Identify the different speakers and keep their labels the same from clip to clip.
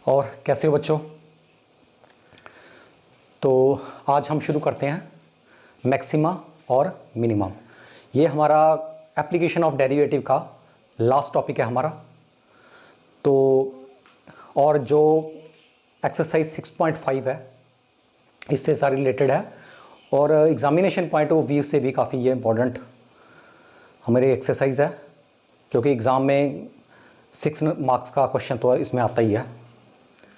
Speaker 1: और कैसे हो बच्चों। तो आज हम शुरू करते हैं मैक्सिमा और मिनिमम। ये हमारा एप्लीकेशन ऑफ डेरिवेटिव का लास्ट टॉपिक है हमारा। तो और जो एक्सरसाइज 6.5 है इससे सारी रिलेटेड है और एग्जामिनेशन पॉइंट ऑफ व्यू से भी काफ़ी ये इम्पोर्टेंट हमारी एक्सरसाइज है, क्योंकि एग्ज़ाम में 6 मार्क्स का क्वेश्चन तो इसमें आता ही है,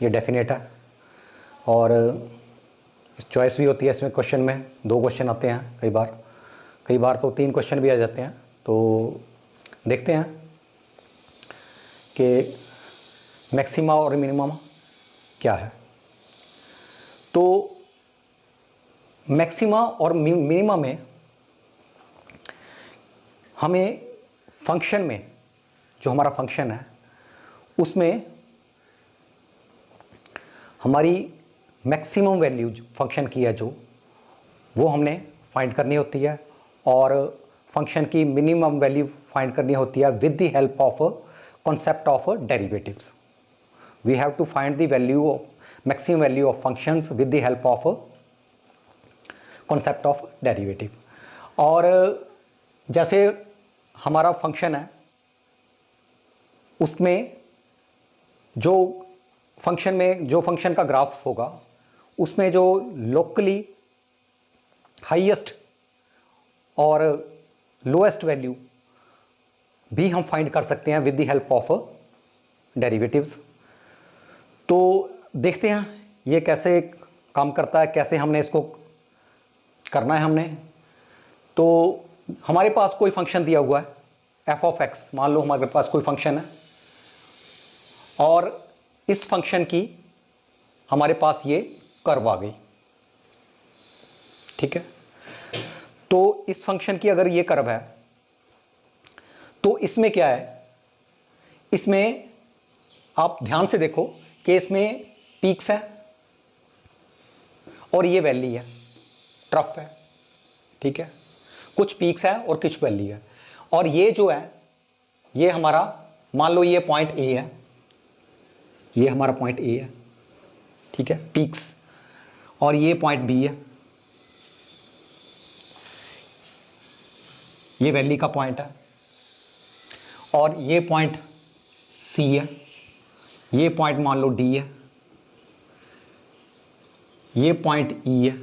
Speaker 1: ये डेफिनेट है। और चॉइस भी होती है इसमें, क्वेश्चन में 2 क्वेश्चन आते हैं, कई बार तो 3 क्वेश्चन भी आ जाते हैं। तो देखते हैं कि मैक्सिमा और मिनिमम क्या है। तो मैक्सिमा और मिनिमम में हमें फंक्शन में, जो हमारा फंक्शन है उसमें हमारी मैक्सिमम वैल्यू फंक्शन की है जो वो हमने फाइंड करनी होती है, और फंक्शन की मिनिमम वैल्यू फाइंड करनी होती है with the help of concept of derivatives. We have to find the value of maximum value of functions with the help of concept of derivative. और जैसे हमारा फंक्शन है उसमें जो फंक्शन का ग्राफ होगा उसमें जो लोकली हाईएस्ट और लोएस्ट वैल्यू भी हम फाइंड कर सकते हैं with the help of derivatives. तो देखते हैं ये कैसे काम करता है, कैसे हमने इसको करना है हमने। तो हमारे पास कोई फंक्शन दिया हुआ है f ऑफ x, मान लो हमारे पास कोई फंक्शन है और इस फंक्शन की हमारे पास ये कर्व आ गई, ठीक है। तो इस फंक्शन की अगर ये कर्व है तो इसमें क्या है, इसमें आप ध्यान से देखो कि इसमें पीक्स हैं और ये वैली है, ट्रफ है, ठीक है। कुछ पीक्स है और कुछ वैली है। और ये जो है ये हमारा, मान लो ये पॉइंट ए है, ये हमारा पॉइंट ए है, ठीक है, पीक्स। और ये पॉइंट बी है, ये वैली का पॉइंट है। और ये पॉइंट सी है, ये पॉइंट मान लो डी है, ये पॉइंट ई है,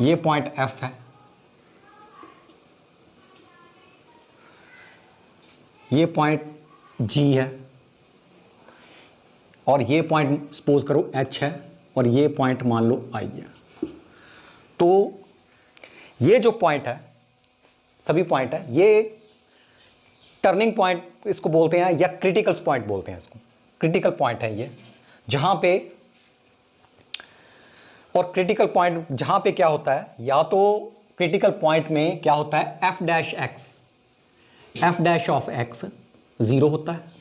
Speaker 1: ये पॉइंट एफ है, ये पॉइंट जी है, और ये पॉइंट सपोज करो एच है, और ये पॉइंट मान लो आई है। तो ये जो पॉइंट है, सभी पॉइंट है, ये टर्निंग पॉइंट इसको बोलते हैं या क्रिटिकल पॉइंट बोलते हैं इसको। क्रिटिकल पॉइंट है ये, जहां पे, और क्रिटिकल पॉइंट जहां पे क्या होता है, या तो क्रिटिकल पॉइंट में क्या होता है एफ डैश ऑफ एक्स 0 होता है।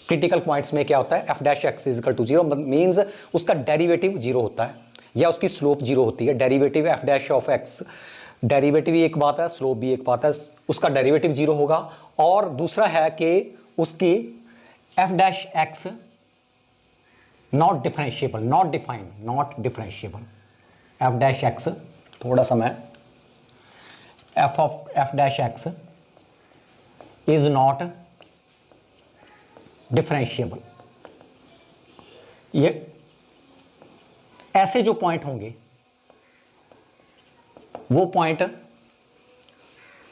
Speaker 1: क्रिटिकल पॉइंट्स में क्या होता है F dash X is equal to 0, means उसका डेरिवेटिव 0 होता है या उसकी स्लोप 0 होती है। Derivative F dash of X, derivative भी एक बात है, स्लोप भी एक बात है, उसका डेरिवेटिव 0 होगा। और दूसरा है कि उसकी F dash x not differentiable, not defined, not differentiable. F dash x, थोड़ा सा मैं, F dash X is not differentiable. ये ऐसे जो पॉइंट होंगे वो पॉइंट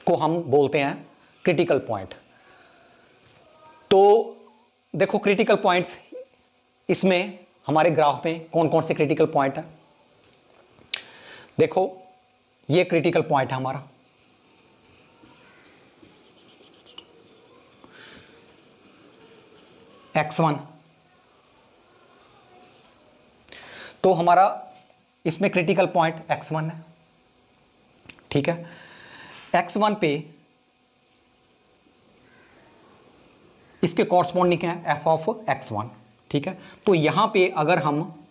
Speaker 1: को हम बोलते हैं क्रिटिकल पॉइंट। तो देखो क्रिटिकल पॉइंट्स, इसमें हमारे ग्राफ में कौन कौन से क्रिटिकल पॉइंट है। देखो ये क्रिटिकल पॉइंट है हमारा, x1। तो हमारा इसमें क्रिटिकल पॉइंट x1 है, ठीक है। x1 पे इसके कॉरस्पॉन्डिंग है f ऑफ x1, ठीक है। तो यहां पे अगर हम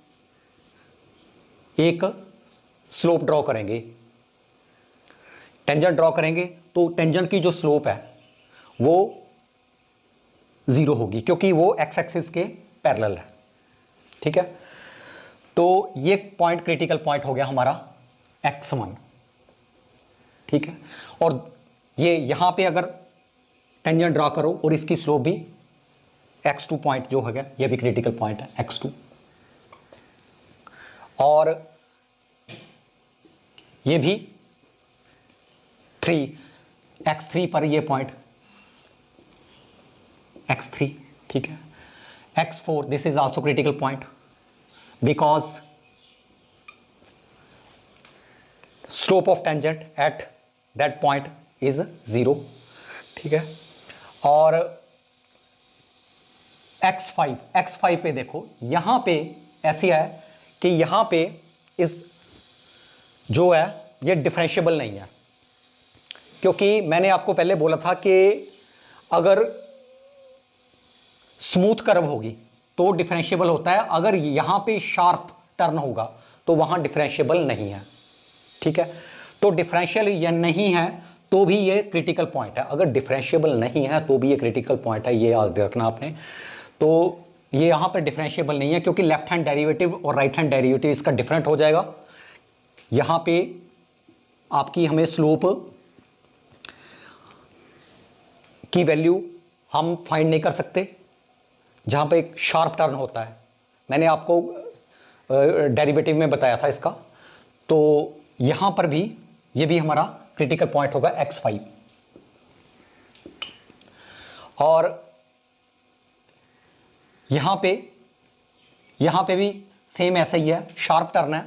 Speaker 1: एक स्लोप ड्रॉ करेंगे, टेंजेंट ड्रॉ करेंगे, तो टेंजेंट की जो स्लोप है वो 0 होगी क्योंकि वो एक्स एक्सिस के पैरेलल है। ठीक है, तो ये पॉइंट क्रिटिकल पॉइंट हो गया हमारा x1। ठीक है, और ये यहां पे अगर टेंजेंट ड्रा करो और इसकी स्लोप भी x2 पॉइंट जो है ये भी क्रिटिकल पॉइंट है x2, और ये भी 3 x3 पर ये पॉइंट x3। ठीक है, x4 this is also critical point because slope of tangent at that point is 0। ठीक है, और x5 पे देखो, यहां पे ऐसी है कि यहां पे इस जो है ये डिफरेंशिएबल नहीं है, क्योंकि मैंने आपको पहले बोला था कि अगर स्मूथ कर्व होगी तो डिफरेंशिएबल होता है, अगर यहां पे शार्प टर्न होगा तो वहां डिफरेंशिएबल नहीं है। ठीक है, तो डिफरेंशियल या नहीं है तो भी ये क्रिटिकल पॉइंट है, अगर डिफरेंशिएबल नहीं है तो भी ये क्रिटिकल पॉइंट है, ये याद रखना आपने। तो ये यहां पर डिफरेंशिएबल नहीं है क्योंकि लेफ्ट हैंड डेरिवेटिव और राइट हैंड डेरिवेटिव इसका डिफरेंट हो जाएगा। यहां पे आपकी हमें स्लोप की वैल्यू हम फाइंड नहीं कर सकते जहां पे एक शार्प टर्न होता है, मैंने आपको डेरिवेटिव में बताया था इसका। तो यहां पर भी ये भी हमारा क्रिटिकल पॉइंट होगा x5, और यहां पे भी सेम ऐसा ही है, शार्प टर्न है,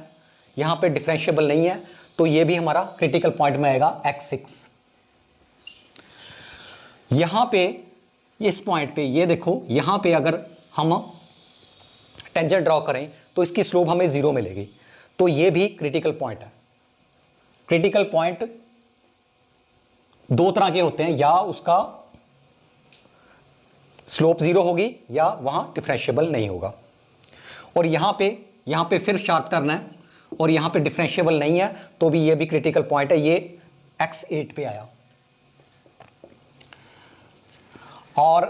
Speaker 1: यहां पे डिफरेंशिएबल नहीं है, तो ये भी हमारा क्रिटिकल पॉइंट में आएगा x6। यहां पे इस पॉइंट पे ये देखो, यहां पे अगर हम टेंजेंट ड्रॉ करें तो इसकी स्लोप हमें 0 मिलेगी, तो ये भी क्रिटिकल पॉइंट है। क्रिटिकल पॉइंट दो तरह के होते हैं, या उसका स्लोप 0 होगी या वहां डिफरेंशिएबल नहीं होगा। और यहां पे फिर शार्प टर्न है और यहां पे डिफरेंशिएबल नहीं है, तो भी ये भी क्रिटिकल पॉइंट है, ये x8 पे आया। और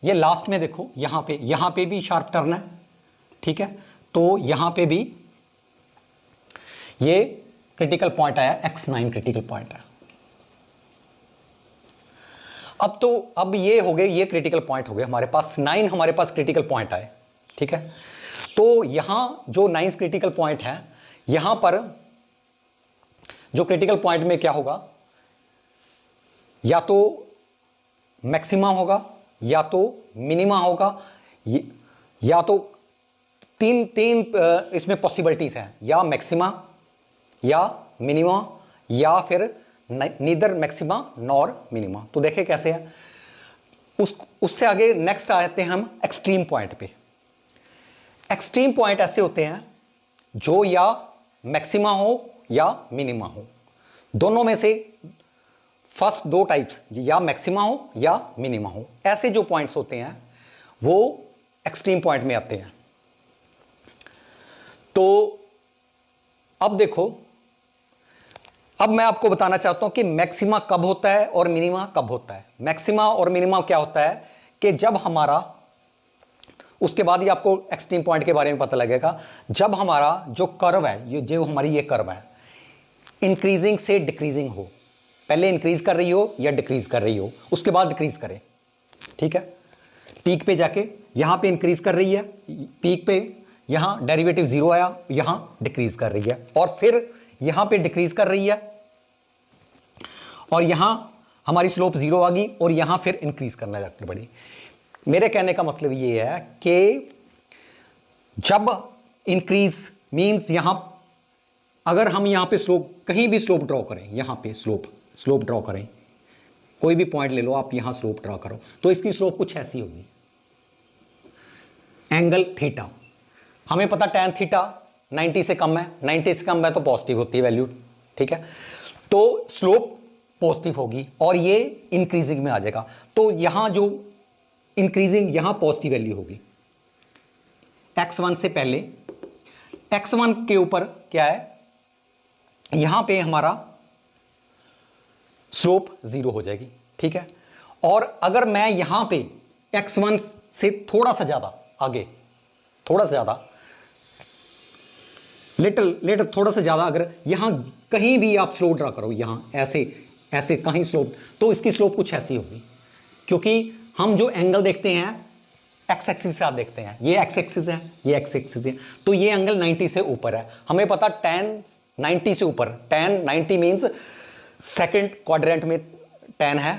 Speaker 1: ये लास्ट में देखो, यहां पे भी शार्प टर्न है। ठीक है, तो यहां पे भी ये क्रिटिकल पॉइंट आया, x9 क्रिटिकल पॉइंट है। अब ये हो गए, ये क्रिटिकल पॉइंट हो गए हमारे पास 9, हमारे पास क्रिटिकल पॉइंट आए। ठीक है, तो यहां जो 9 क्रिटिकल पॉइंट है, यहां पर जो क्रिटिकल पॉइंट में क्या होगा, या तो मैक्सिमा होगा या तो मिनिमा होगा, या तो तीन इसमें पॉसिबिलिटीज हैं, या मैक्सिमा या मिनिमा या फिर नीदर मैक्सिमा नॉर मिनिमा। तो देखें कैसे है, उससे आगे नेक्स्ट आते हैं हम एक्सट्रीम पॉइंट पे। एक्सट्रीम पॉइंट ऐसे होते हैं जो या मैक्सिमा हो या मिनिमा हो, दोनों में से फर्स्ट दो टाइप्स, या मैक्सिमा हो या मिनिमा हो, ऐसे जो पॉइंट्स होते हैं वो एक्सट्रीम पॉइंट में आते हैं। तो अब देखो, अब मैं आपको बताना चाहता हूं कि मैक्सिमा कब होता है और मिनिमा कब होता है। मैक्सिमा और मिनिमा क्या होता है कि जब हमारा, उसके बाद ही आपको एक्सट्रीम पॉइंट के बारे में पता लगेगा, जब हमारा जो कर्व है, ये जो हमारी ये कर्व है, इंक्रीजिंग से डिक्रीजिंग हो, पहले इंक्रीज कर रही हो या डिक्रीज कर रही हो, उसके बाद डिक्रीज करे। ठीक है, पीक पे जाके यहां पे इंक्रीज कर रही है, पीक पे यहां डेरिवेटिव 0 आया, यहां डिक्रीज कर रही है, और फिर यहां पे डिक्रीज कर रही है, और यहां हमारी स्लोप 0 आ गई, और यहां फिर इंक्रीज करना लगती बड़ी। मेरे कहने का मतलब ये है कि जब इंक्रीज मींस यहां, अगर हम यहां पे स्लोप, कहीं भी स्लोप ड्रॉ करें, यहां पे स्लोप ड्रॉ करें, कोई भी पॉइंट ले लो आप, यहां स्लोप ड्रॉ करो, तो इसकी स्लोप कुछ ऐसी होगी, एंगल थीटा। हमें पता tan थीटा 90 से कम है, 90 से कम है तो पॉजिटिव होती है वैल्यू। ठीक है, तो स्लोप पॉजिटिव होगी और ये इंक्रीजिंग में आ जाएगा, तो यहां जो इंक्रीजिंग, यहां पॉजिटिव वैल्यू होगी x1 से पहले। x1 के ऊपर क्या है, यहां पे हमारा स्लोप 0 हो जाएगी। ठीक है, और अगर मैं यहां पे x1 से थोड़ा सा ज्यादा आगे, थोड़ा सा ज्यादा, लिटिल थोड़ा सा ज्यादा, अगर यहां कहीं भी आप स्लोप ड्रा करो, यहां ऐसे ऐसे कहीं स्लोप, तो इसकी स्लोप कुछ ऐसी होगी, क्योंकि हम जो एंगल देखते हैं एक्स एक्सिस से आप देखते हैं, ये एक्स एक्सिस है, ये एक्स एक्सिस है, तो ये एंगल 90 से ऊपर है। हमें पता tan 90 से ऊपर, tan 90 मींस सेकंड क्वाड्रेंट में tan है,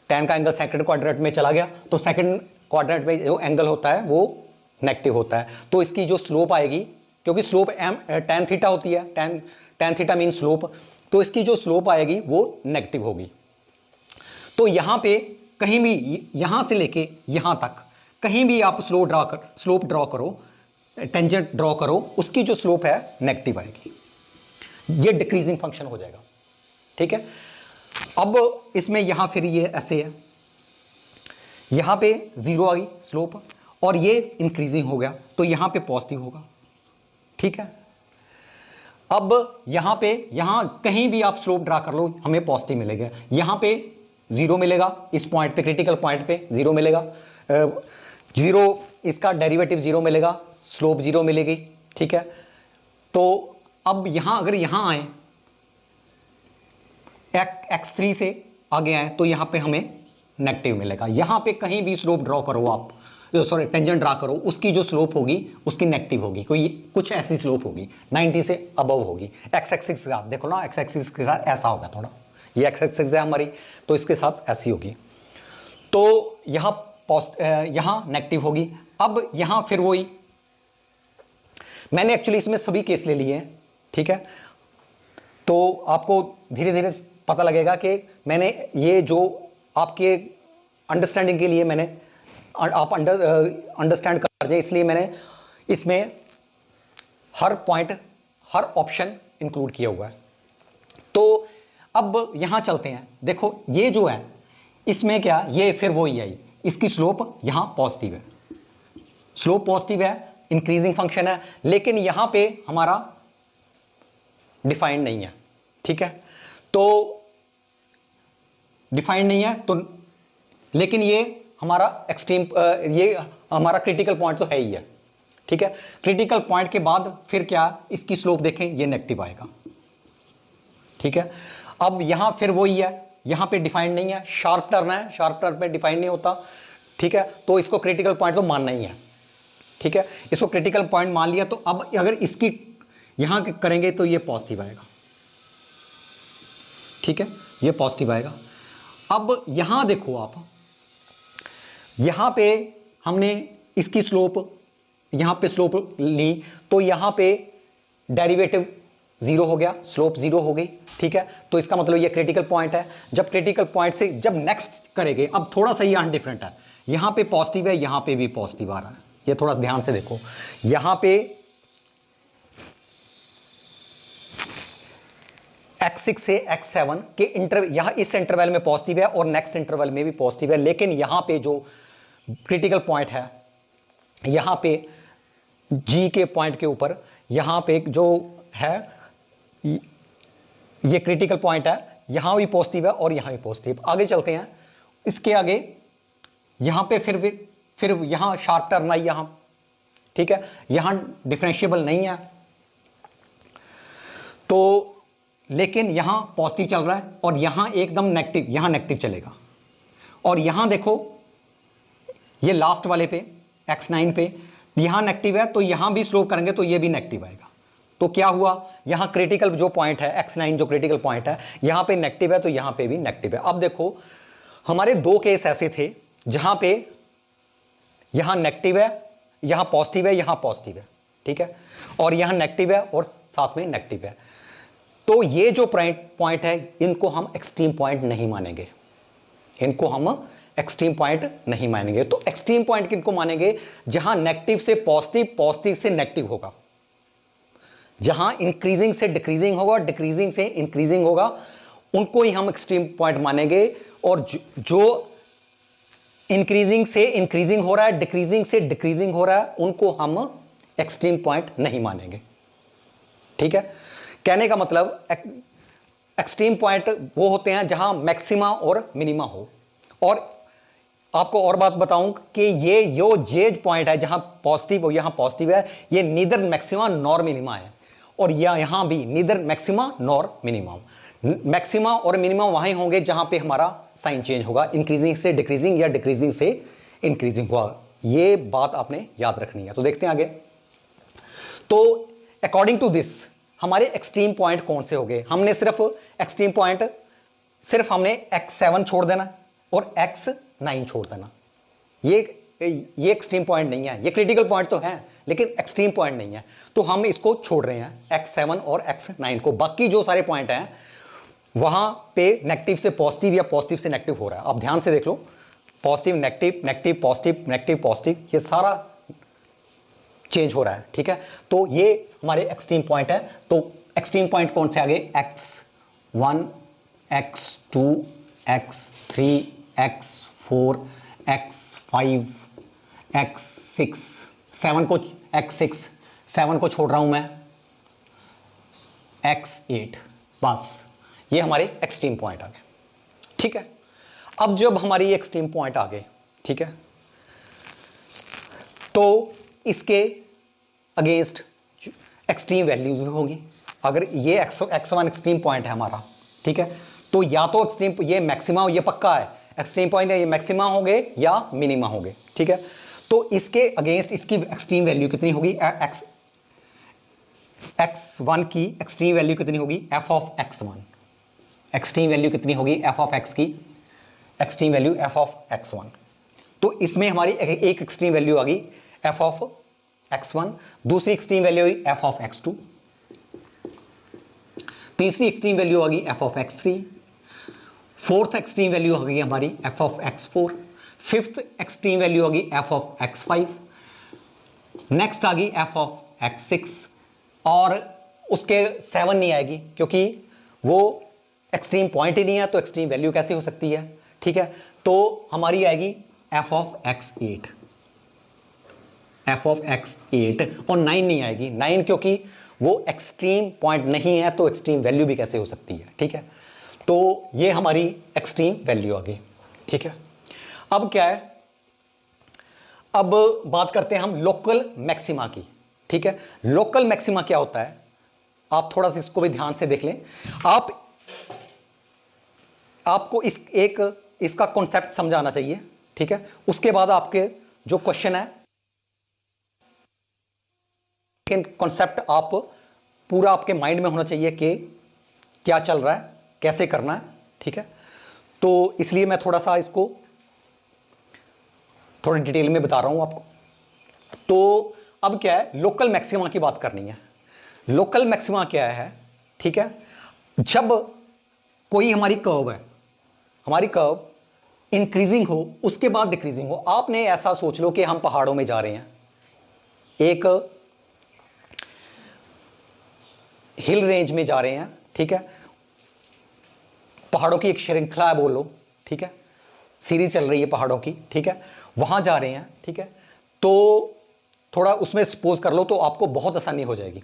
Speaker 1: tan का एंगल सेकंड क्वाड्रेंट में चला गया, तो सेकंड क्वाड्रेंट में जो एंगल होता है वो नेगेटिव होता है, तो इसकी जो स्लोप आएगी, क्योंकि स्लोप tan थीटा होती है, tan थीटा मीन स्लोप, तो इसकी जो स्लोप आएगी वो नेगेटिव होगी। तो यहां पे कहीं भी, यहां से लेके यहां तक कहीं भी आप स्लोप ड्रॉ करो, टेंजेंट ड्रॉ करो, उसकी जो स्लोप है नेगेटिव आएगी, ये डिक्रीजिंग फंक्शन हो जाएगा। ठीक है, अब इसमें यहां फिर ये ऐसे है, यहां पे जीरो आ गई स्लोप, और ये इंक्रीजिंग हो गया, तो यहां पे पॉजिटिव होगा। ठीक है, अब यहां पे, यहां कहीं भी आप स्लोप ड्रा कर लो हमें पॉजिटिव मिलेगा, यहां पे जीरो मिलेगा, इस पॉइंट पे, क्रिटिकल पॉइंट पे जीरो मिलेगा, जीरो, इसका डेरिवेटिव जीरो मिलेगा, स्लोप जीरो मिलेगी। ठीक है, तो अब यहां अगर यहां आए, x3 से आगे आए, तो यहां पे हमें नेगेटिव मिलेगा। यहां पे कहीं भी स्लोप ड्रॉ करो आप, सॉरी टेंजेंट ड्रा करो, उसकी जो स्लोप होगी उसकी नेगेटिव होगी, कोई कुछ ऐसी स्लोप होगी 90 से अबव होगी। एक्स एक्सिस के साथ देखो ना, एक्स एक्सिस के साथ ऐसा होगा थोड़ा, ये एक्स एक्सिस है हमारी, तो इसके साथ ऐसी होगी, तो यहां नेगेटिव होगी। अब यहां फिर वही, मैंने एक्चुअली इसमें सभी केस ले लिए हैं। ठीक है, तो आपको धीरे धीरे पता लगेगा कि मैंने ये जो आपके अंडरस्टैंडिंग के लिए मैंने, आप अंडरस्टैंड कर जाए इसलिए मैंने इसमें हर पॉइंट, हर ऑप्शन इंक्लूड किया हुआ है। तो अब यहां चलते हैं, देखो ये जो है इसमें क्या, ये फिर वही आई, इसकी स्लोप यहां पॉजिटिव है, स्लोप पॉजिटिव है, इंक्रीजिंग फंक्शन है, लेकिन यहां पे हमारा डिफाइंड नहीं है। ठीक है, तो डिफाइंड नहीं है, तो लेकिन ये हमारा एक्सट्रीम, ये हमारा क्रिटिकल पॉइंट तो है ही है। ठीक है, क्रिटिकल पॉइंट के बाद फिर क्या, इसकी स्लोप देखें, ये नेगेटिव आएगा। ठीक है, अब यहां फिर वही है, यहां पे डिफाइंड नहीं है, शार्प टर्न है, शार्प टर्न पे डिफाइंड नहीं होता। ठीक है, तो इसको क्रिटिकल पॉइंट तो मानना ही है। ठीक है, इसको क्रिटिकल पॉइंट मान लिया, तो अब अगर इसकी यहां करेंगे तो ये पॉजिटिव आएगा। ठीक है, ये पॉजिटिव आएगा। अब यहां देखो आप, यहां पे हमने इसकी स्लोप, यहां पे स्लोप ली, तो यहां पे डेरिवेटिव जीरो हो गया, स्लोप जीरो हो गई। ठीक है, तो इसका मतलब ये क्रिटिकल पॉइंट है। जब क्रिटिकल पॉइंट से जब नेक्स्ट करेंगे, अब थोड़ा सा यहां डिफरेंट है, यहां पे पॉजिटिव है, यहां पे भी पॉजिटिव आ रहा है, ये थोड़ा ध्यान से देखो, यहां पे x6 से x7 के इंटरवल, यहां इस इंटरवल में पॉजिटिव है और नेक्स्ट इंटरवल में भी पॉजिटिव है, लेकिन यहां पे जो क्रिटिकल पॉइंट है, यहां पे g के पॉइंट के ऊपर, यहां पे जो है ये क्रिटिकल पॉइंट है, यहां भी पॉजिटिव है और यहां भी पॉजिटिव। आगे चलते हैं, इसके आगे यहां पे फिर यहां शार्प टर्न आई यहां। ठीक है, यहां डिफरेंशिएबल नहीं है, तो लेकिन यहां पॉजिटिव चल रहा है और यहां एकदम नेगेटिव, यहां नेगेटिव चलेगा। और यहां देखो ये लास्ट वाले पे x9 पे यहां नेगेटिव है, तो यहां भी स्लोप करेंगे तो ये भी नेगेटिव आएगा। तो क्या हुआ, यहां क्रिटिकल जो पॉइंट है x9 जो क्रिटिकल पॉइंट है, यहां पे नेगेटिव है, तो यहां पे भी नेगेटिव है। अब देखो हमारे दो केस ऐसे थे जहां पे यहां नेगेटिव है, यहां पॉजिटिव है, यहां पॉजिटिव है। ठीक है, और यहां नेगेटिव है और साथ में नेगेटिव है, तो ये जो पॉइंट है इनको हम एक्सट्रीम पॉइंट नहीं मानेंगे, इनको हम एक्सट्रीम पॉइंट नहीं मानेंगे। तो एक्सट्रीम पॉइंट किनको मानेंगे, जहां नेगेटिव से पॉजिटिव, पॉजिटिव से नेगेटिव होगा, जहां इंक्रीजिंग से डिक्रीजिंग होगा, डिक्रीजिंग से इंक्रीजिंग होगा, उनको ही हम एक्सट्रीम पॉइंट मानेंगे। और जो इंक्रीजिंग से इंक्रीजिंग हो रहा है, डिक्रीजिंग से डिक्रीजिंग हो रहा है, उनको हम एक्सट्रीम पॉइंट नहीं मानेंगे। ठीक है, कहने का मतलब एक्सट्रीम पॉइंट वो होते हैं जहां मैक्सिमा और मिनिमा हो, और आपको और बात बताऊं कि ये पॉइंट है जहां पॉजिटिव और यहां पॉजिटिव है, ये नीदर मैक्सिमा नॉर मिनिमा है, और यहां भी neither maxima nor minima. Maxima और मिनिमम वहीं होंगे जहां पे हमारा साइन चेंज होगा, इंक्रीजिंग से डिक्रीजिंग या डिक्रीजिंग से इंक्रीजिंग हुआ। ये बात आपने याद रखनी है। तो देखते हैं आगे। तो अकॉर्डिंग टू दिस हमारे एक्सट्रीम पॉइंट कौन से हो गए? हमने सिर्फ एक्सट्रीम पॉइंट सिर्फ हमने x7 छोड़ देना और x9 छोड़ देना। ये एक्सट्रीम पॉइंट नहीं है, ये क्रिटिकल पॉइंट तो है लेकिन एक्सट्रीम पॉइंट नहीं है, तो हम इसको छोड़ रहे हैं x7 और x9 को। बाकी जो सारे पॉइंट हैं वहां पे नेगेटिव से पॉजिटिव या पॉजिटिव से नेगेटिव हो रहा है। आप ध्यान से देख लो, positive negative, negative positive, negative positive, ये सारा चेंज हो रहा है। ठीक है, तो ये हमारे एक्सट्रीम पॉइंट है। तो एक्सट्रीम पॉइंट कौन से आगे? x1, x2, x3, x4, x5, x6, 7 को x6 7 को छोड़ रहा हूं मैं, x8, बस ये हमारे एक्सट्रीम पॉइंट आ गए। ठीक है, अब जब हमारी एक्सट्रीम पॉइंट आ गए, ठीक है, तो इसके अगेंस्ट एक्सट्रीम वैल्यूज भी होंगी। अगर ये x1 एक्सट्रीम पॉइंट है हमारा, ठीक है, तो या तो एक्सट्रीम ये मैक्सिमा, ये पक्का है एक्सट्रीम पॉइंट है, ये मैक्सिमा होंगे या मिनिमा होंगे। ठीक है, तो इसके अगेंस्ट इसकी एक्सट्रीम वैल्यू कितनी होगी? x1 की एक्सट्रीम वैल्यू कितनी होगी? f of x1। Extreme value कितनी होगी? f ऑफ x की extreme value f of x1। तो इसमें हमारी एक एक्सट्रीम वैल्यू आ गई f ऑफ x1, दूसरी एक्सट्रीम वैल्यू हुई f ऑफ x2, तीसरी एक्सट्रीम वैल्यू आ गई f of x3, fourth extreme value आ गई हमारी f of x4, fifth extreme value आ गई f ऑफ x5, नेक्स्ट आ गई f ऑफ x6, और उसके 7 नहीं आएगी क्योंकि वो एक्सट्रीम पॉइंट ही नहीं है, तो एक्सट्रीम वैल्यू कैसे हो सकती है? ठीक है, तो हमारी आएगी f of x8, f of x8, और 9 नहीं आएगी, 9 क्योंकि वो एक्सट्रीम पॉइंट नहीं है, तो एक्सट्रीम वैल्यू भी कैसे हो सकती है? ठीक है, तो ये हमारी एक्सट्रीम वैल्यू आ गई। ठीक है, अब क्या है, अब बात करते हैं हम लोकल मैक्सिमा की। ठीक है, लोकल मैक्सिमा क्या होता है? आप थोड़ा सा इसको भी ध्यान से देख लें। आपको इसका कॉन्सेप्ट समझाना चाहिए। ठीक है, उसके बाद आपके जो क्वेश्चन है कॉन्सेप्ट आप पूरा आपके माइंड में होना चाहिए कि क्या चल रहा है, कैसे करना है। ठीक है, तो इसलिए मैं थोड़ा सा इसको थोड़ा डिटेल में बता रहा हूं आपको। तो अब क्या है, लोकल मैक्सिमा की बात करनी है। लोकल मैक्सिमा क्या है? ठीक है, जब कोई हमारी कर्व है, हमारी कर्व इंक्रीजिंग हो उसके बाद डिक्रीजिंग हो। आपने ऐसा सोच लो कि हम पहाड़ों में जा रहे हैं, एक हिल रेंज में जा रहे हैं। ठीक है, पहाड़ों की एक श्रृंखला है, बोलो। ठीक है, सीरीज चल रही है पहाड़ों की। ठीक है, वहां जा रहे हैं। ठीक है, तो थोड़ा उसमें सपोज कर लो, तो आपको बहुत आसानी हो जाएगी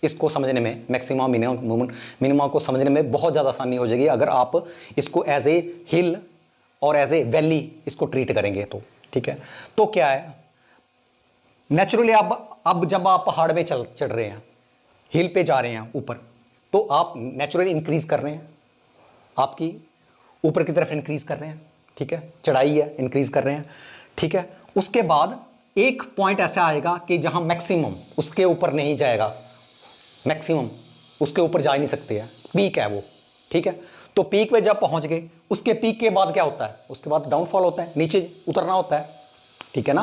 Speaker 1: इसको समझने में। मैक्सिमा मिनिमा को समझने में बहुत ज़्यादा आसानी हो जाएगी अगर आप इसको एज ए हिल और एज ए वैली इसको ट्रीट करेंगे तो। ठीक है, तो क्या है, नेचुरली अब जब आप पहाड़ में चढ़ रहे हैं, हिल पे जा रहे हैं ऊपर, तो आप नेचुरली इंक्रीज कर रहे हैं, आपकी ऊपर की तरफ इंक्रीज कर रहे हैं। ठीक है, चढ़ाई है, इंक्रीज कर रहे हैं। ठीक है, उसके बाद एक पॉइंट ऐसा आएगा कि जहां मैक्सिमम उसके ऊपर नहीं जाएगा, मैक्सिमम उसके ऊपर जा ही नहीं सकते हैं, पीक है वो। ठीक है, तो पीक पे जब पहुंच गए, उसके पीक के बाद क्या होता है? उसके बाद डाउनफॉल होता है, नीचे उतरना होता है। ठीक है ना,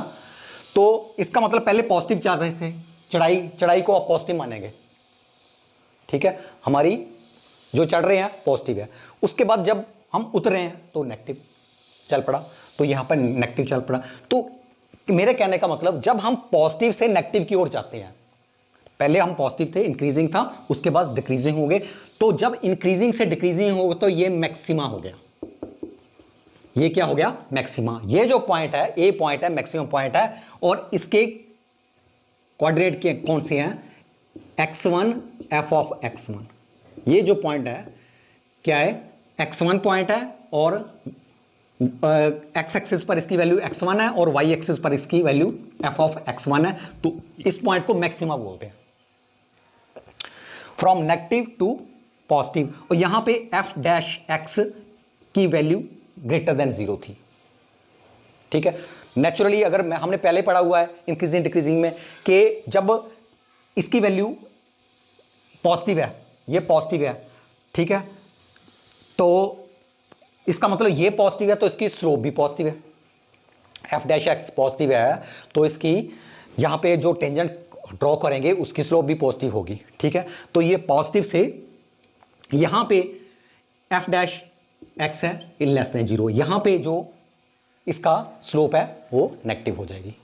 Speaker 1: तो इसका मतलब पहले पॉजिटिव चल रहे थे, चढ़ाई को आप पॉजिटिव मानेंगे। ठीक है, हमारी जो चढ़ रहे हैं पॉजिटिव है, उसके बाद जब हम उतरे हैं तो नेगेटिव चल पड़ा, तो यहां पर नेगेटिव चल पड़ा। तो मेरे कहने का मतलब, जब हम पॉजिटिव से नेगेटिव की ओर जाते हैं, पहले हम पॉजिटिव थे, इंक्रीजिंग था, उसके बाद डिक्रीजिंग हो गए, तो जब इंक्रीजिंग से डिक्रीजिंग हो गया तो ये मैक्सिमा हो गया। ये क्या हो गया? मैक्सिमा। ये जो पॉइंट है, ए पॉइंट है, मैक्सिमम पॉइंट है, और इसके कोऑर्डिनेट के कौन से हैं? x1, f of x1। ये जो पॉइंट है क्या है? x1 पॉइंट है और एक्स एक्सिस पर इसकी वैल्यू x1 है और y एक्सिस पर इसकी वैल्यू f ऑफ x1 है, तो इस पॉइंट को मैक्सिमा बोलते हैं, फ्रॉम नेगेटिव टू पॉजिटिव। और यहां पे f डैश x की वैल्यू ग्रेटर देन 0 थी, ठीक है। नेचुरली अगर हमने पहले पढ़ा हुआ है इंक्रीजिंग डिक्रीजिंग में कि जब इसकी वैल्यू पॉजिटिव है, ये पॉजिटिव है, ठीक है, तो इसका मतलब ये पॉजिटिव है तो इसकी स्लोप भी पॉजिटिव है। एफ डैश एक्स पॉजिटिव है तो इसकी यहां पे जो टेंजेंट ड्रॉ करेंगे उसकी स्लोप भी पॉजिटिव होगी, ठीक है। तो ये पॉजिटिव से यहां पे एफ डैश एक्स है लेस देन 0, यहां पे जो इसका स्लोप है वो नेगेटिव हो जाएगी।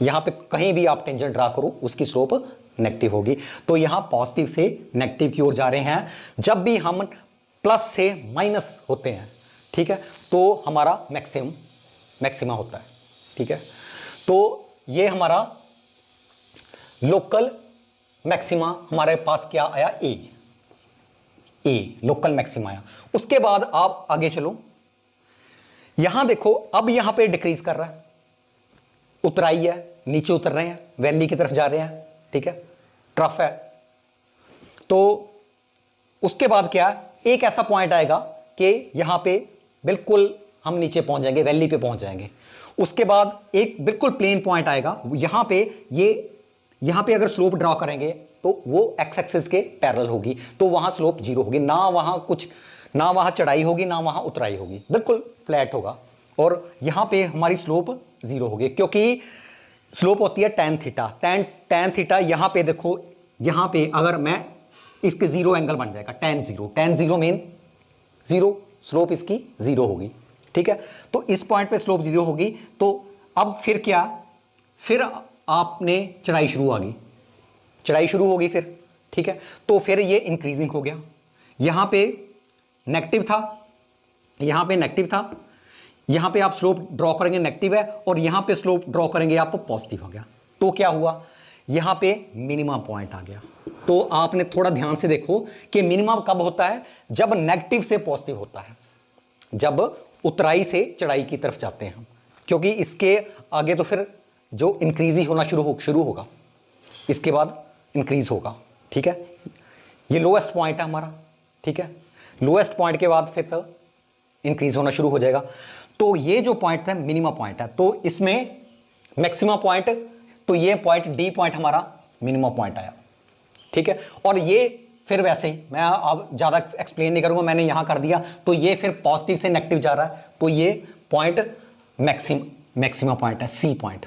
Speaker 1: यहां पे कहीं भी आप टेंजेंट ड्रा करो उसकी स्लोप नेगेटिव होगी। तो यहां पॉजिटिव से नेगेटिव की ओर जा रहे हैं। जब भी हम प्लस से माइनस होते हैं, ठीक है, तो हमारा मैक्सिमा होता है, ठीक है। तो ये हमारा लोकल मैक्सिमा हमारे पास क्या आया, ए लोकल मैक्सिमा आया। उसके बाद आप आगे चलो, यहां देखो अब यहां पे डिक्रीज कर रहा है, उतराई है, नीचे उतर रहे हैं, वैली की तरफ जा रहे हैं, ठीक है, ट्रफ है। तो उसके बाद क्या, एक ऐसा पॉइंट आएगा कि यहां पे बिल्कुल हम नीचे पहुंच जाएंगे, वैली पे पहुंच जाएंगे। उसके बाद एक बिल्कुल प्लेन पॉइंट आएगा, यहां पे अगर स्लोप ड्रॉ करेंगे तो वो एक्स एक्सिस के पैरेलल होगी, तो वहां स्लोप 0 होगी, ना वहां चढ़ाई होगी ना वहां उतराई होगी, बिल्कुल फ्लैट होगा। और यहां पे हमारी स्लोप 0 होगी क्योंकि स्लोप होती है tan थीटा। tan थीटा यहां पे देखो, यहां पे अगर मैं इसके 0 एंगल बन जाएगा, tan 0 मीन 0, स्लोप इसकी 0 होगी, ठीक है। तो इस पॉइंट पे स्लोप 0 होगी। तो अब फिर क्या, फिर आपने चढ़ाई शुरू होगी फिर, ठीक है। तो फिर ये इंक्रीजिंग हो गया, यहां पे नेगेटिव था, यहां पे आप स्लोप ड्रॉ करेंगे नेगेटिव है, और यहां पे स्लोप ड्रॉ करेंगे आप पॉजिटिव हो गया। तो क्या हुआ, यहां पे मिनिमम पॉइंट आ गया। तो आपने थोड़ा ध्यान से देखो कि मिनिमम कब होता है, जब नेगेटिव से पॉजिटिव होता है, जब उतराई से चढ़ाई की तरफ जाते हैं हम, क्योंकि इसके आगे तो फिर जो इंक्रीज ही होना शुरू होगा, इसके बाद इंक्रीज होगा, ठीक है। ये लोएस्ट पॉइंट है हमारा, ठीक है, लोएस्ट पॉइंट के बाद फिर तो इंक्रीज होना शुरू हो जाएगा। तो ये जो पॉइंट है मिनिमम पॉइंट है, तो इसमें मैक्सिमम पॉइंट, तो ये पॉइंट डी पॉइंट हमारा मिनिमम पॉइंट आया, ठीक है। और ये फिर वैसे ही मैं अब ज्यादा एक्सप्लेन नहीं करूंगा, मैंने यहां कर दिया। तो ये फिर पॉजिटिव से नेगेटिव जा रहा है, तो ये पॉइंट मैक्सिमम पॉइंट है, सी पॉइंट,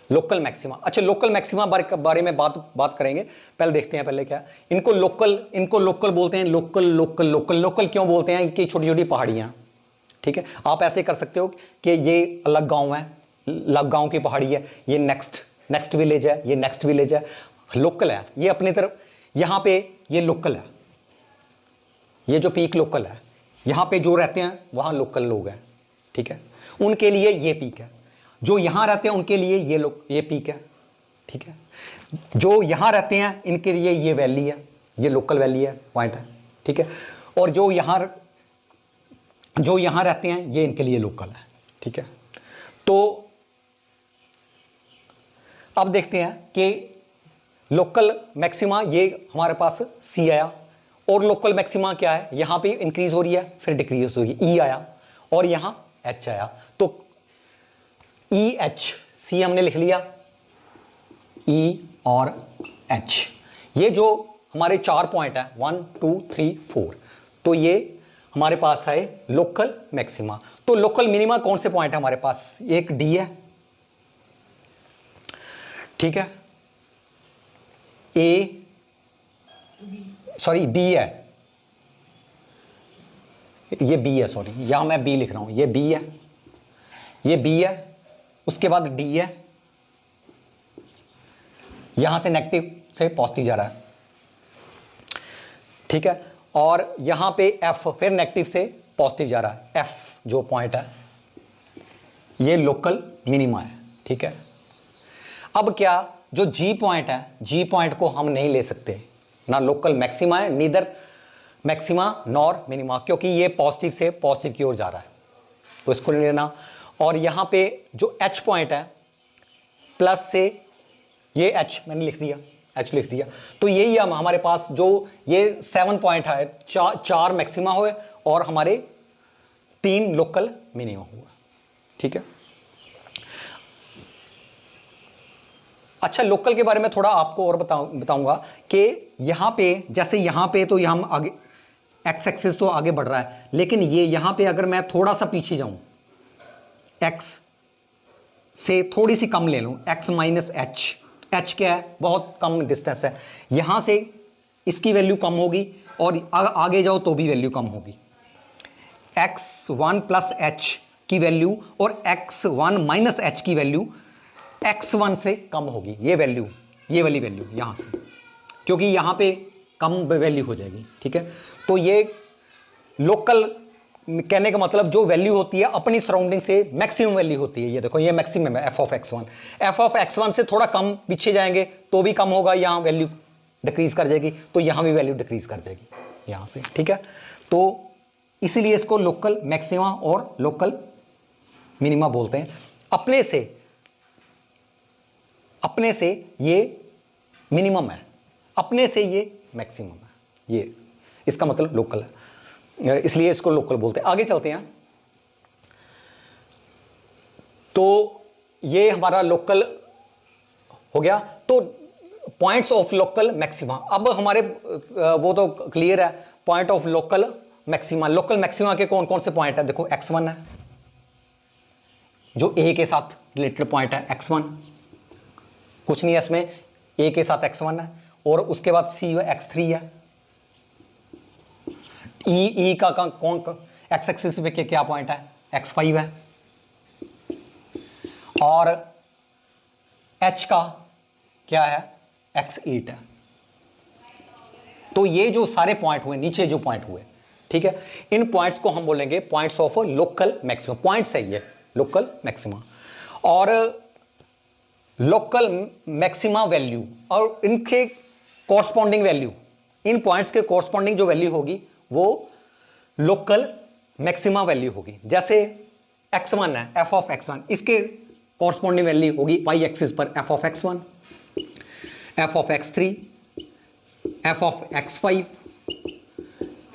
Speaker 1: लोकल मैक्सिमा। अच्छा, लोकल मैक्सिमा बारे में बात करेंगे, पहले देखते हैं पहले क्या इनको लोकल बोलते हैं। लोकल क्यों बोलते हैं, कि छोटी छोटी पहाड़ियां, ठीक है। आप ऐसे कर सकते हो कि ये अलग गांव है, अलग गांव की पहाड़ी है, ये नेक्स्ट विलेज है, ये नेक्स्ट विलेज है, लोकल है, ये अपनी तरफ, यहां पे ये लोकल है, ये जो पीक लोकल है, यहां पे जो रहते हैं वहां लोकल लोग हैं, ठीक है, उनके लिए ये पीक है। जो यहां रहते हैं उनके लिए ये पीक है, ठीक है। जो यहां रहते हैं इनके लिए ये वैली है, ये लोकल वैली है, पॉइंट है, ठीक है। और जो यहां रहते हैं ये इनके लिए लोकल है, ठीक है। तो अब देखते हैं कि लोकल मैक्सिमा ये हमारे पास सी आया, और लोकल मैक्सिमा क्या है, यहां पे इंक्रीज हो रही है फिर डिक्रीज हो रही है, ई आया, और यहां एच आया। तो ई एच, सी हमने लिख लिया, ई और एच, ये जो हमारे 4 पॉइंट है 1 2 3 4, तो ये हमारे पास है लोकल मैक्सिमा। तो लोकल मिनिमा कौन से पॉइंट है हमारे पास, एक डी है, ठीक है, बी है, ये बी है, सॉरी यहां मैं बी लिख रहा हूं, ये बी है, उसके बाद डी है, यहां से नेगेटिव से पॉजिटिव जा रहा है, ठीक है। और यहां पे एफ फिर नेगेटिव से पॉजिटिव जा रहा है, एफ जो पॉइंट है ये लोकल मिनिमा है, ठीक है। अब क्या, जो जी पॉइंट है, जी पॉइंट को हम नहीं ले सकते, ना लोकल मैक्सिमा है, नीदर मैक्सिमा नॉर मिनिमा, क्योंकि ये पॉजिटिव से पॉजिटिव की ओर जा रहा है, तो इसको नहीं लेना। और यहां पे जो H पॉइंट है प्लस से ये H मैंने लिख दिया, H लिख दिया। तो यही हम हमारे पास जो ये 7 पॉइंट है, चार मैक्सिमा हुए और हमारे 3 लोकल मिनिमा हुआ। ठीक है। अच्छा, लोकल के बारे में थोड़ा आपको और बताऊंगा कि यहां पे जैसे यहां पे तो हम आगे एक्स एक्सिस तो आगे बढ़ रहा है, लेकिन ये यहां पे अगर मैं थोड़ा सा पीछे जाऊं, एक्स से थोड़ी सी कम ले लूं, एक्स माइनस एच, एच क्या है, बहुत कम डिस्टेंस है, यहां से इसकी वैल्यू कम होगी और आगे जाओ तो भी वैल्यू कम होगी। x1 प्लस एच की वैल्यू और x1 माइनस एच की वैल्यू x1 से कम होगी। ये वैल्यू, ये वाली वैल्यू यहां से, क्योंकि यहां पे कम वैल्यू हो जाएगी। ठीक है। तो ये लोकल कहने का मतलब जो वैल्यू होती है अपनी सराउंडिंग से मैक्सिमम वैल्यू होती है। ये देखो ये मैक्सिमम है f of x1। f of x1 से थोड़ा कम पीछे जाएंगे तो भी कम होगा, यहां वैल्यू डिक्रीज कर जाएगी, तो यहां भी वैल्यू डिक्रीज कर जाएगी यहां से। ठीक है। तो इसीलिए इसको लोकल मैक्सिमा और लोकल मिनिमा बोलते हैं। अपने से ये मिनिमम है, अपने से ये मैक्सिमम है, ये इसका मतलब लोकल है, इसलिए इसको लोकल बोलते हैं। आगे चलते हैं। तो ये हमारा लोकल हो गया। तो पॉइंट्स ऑफ लोकल मैक्सिमा, अब हमारे वो तो क्लियर है, point of local maxima. Local maxima के कौन कौन से पॉइंट है? देखो x1 है जो a के साथ रिलेटेड पॉइंट है, x1 कुछ नहीं है इसमें, a के साथ x1 है, और उसके बाद c है, x3 है, e का कौन x एक्सिस पे क्या पॉइंट है, x5 है, और h का क्या है, x8 है। तो ये जो सारे पॉइंट हुए, नीचे जो पॉइंट हुए, ठीक है, इन पॉइंट्स को हम बोलेंगे points of local maximum. Points है ये लोकल मैक्सिमा, और लोकल मैक्सिमा वैल्यू और इनके कॉरस्पॉन्डिंग वैल्यू, इन पॉइंट्स के कॉरस्पॉन्डिंग जो वैल्यू होगी वो लोकल मैक्सिमा वैल्यू होगी। जैसे x1 है, f ऑफ x1, इसके कॉरस्पॉन्डिंग वैल्यू होगी y एक्सिस पर f of x1, f of x3, f of x5,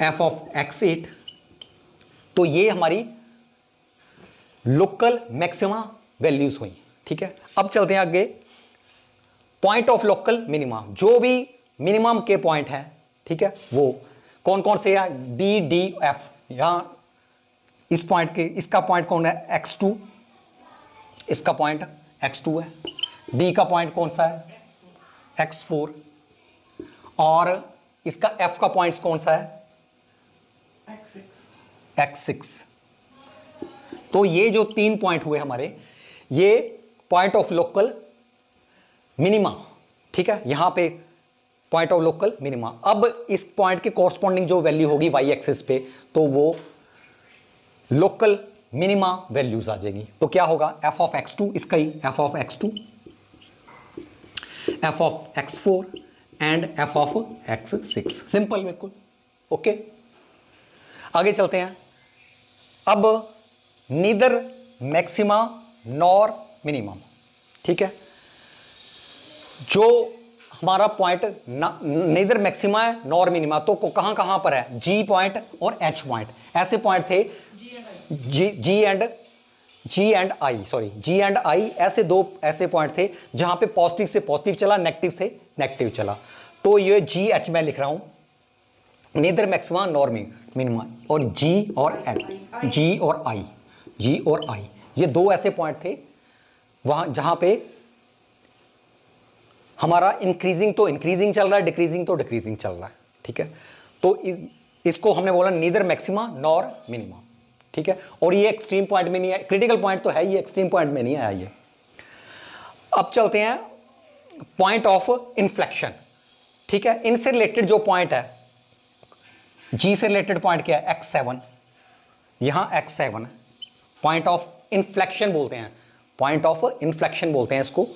Speaker 1: f of x8। तो ये हमारी लोकल मैक्सिमा वैल्यूज हुई। ठीक है। अब चलते हैं आगे, पॉइंट ऑफ लोकल मिनिमा। जो भी मिनिमम के पॉइंट है, ठीक है, वो कौन कौन से है, बी डी एफ। यहां इस पॉइंट के, इसका पॉइंट कौन है, x2, इसका पॉइंट x2 है, डी का पॉइंट कौन सा है, x4, और इसका f का पॉइंट कौन सा है, x6। तो ये जो 3 पॉइंट हुए हमारे, ये पॉइंट ऑफ लोकल मिनिमा। ठीक है, यहां पे पॉइंट ऑफ लोकल मिनिमा। अब इस पॉइंट के कॉरस्पॉन्डिंग जो वैल्यू होगी वाई एक्सिस पे, तो वो लोकल मिनिमा वैल्यूज आ जाएगी। तो क्या होगा, f ऑफ x2, इसका ही f of x2, f of x4 and f of x6। Simple, बिल्कुल ओके। आगे चलते हैं। अब नीदर मैक्सिमा नॉर मिनिमम। ठीक है, जो हमारा पॉइंट नीदर मैक्सिमा है नॉर मिनिमा, तो कहां कहां पर है, जी पॉइंट और एच पॉइंट। ऐसे पॉइंट थे जी एंड आई, ऐसे दो ऐसे पॉइंट थे जहां पे पॉजिटिव से पॉजिटिव चला, नेगेटिव से नेगेटिव चला। तो ये जी एच मैं लिख रहा हूं, नीदर मैक्सिमा नॉर मिनिमा, और जी और एच, जी और आई, ये दो ऐसे पॉइंट थे वहां जहां पे हमारा इंक्रीजिंग तो इंक्रीजिंग चल रहा है, डिक्रीजिंग तो डिक्रीजिंग चल रहा है। ठीक है, तो इसको हमने बोला नीदर मैक्सिमा नॉर मिनिमा। ठीक है, और ये एक्सट्रीम पॉइंट में नहीं है, क्रिटिकल पॉइंट तो है, ये एक्सट्रीम पॉइंट में नहीं आया ये। अब चलते हैं पॉइंट ऑफ इन्फ्लेक्शन। ठीक है, इनसे रिलेटेड जो पॉइंट है, जी से रिलेटेड पॉइंट क्या है, x7, यहां x7 है, पॉइंट ऑफ इन्फ्लेक्शन बोलते हैं, पॉइंट ऑफ इन्फ्लेक्शन बोलते हैं इसको।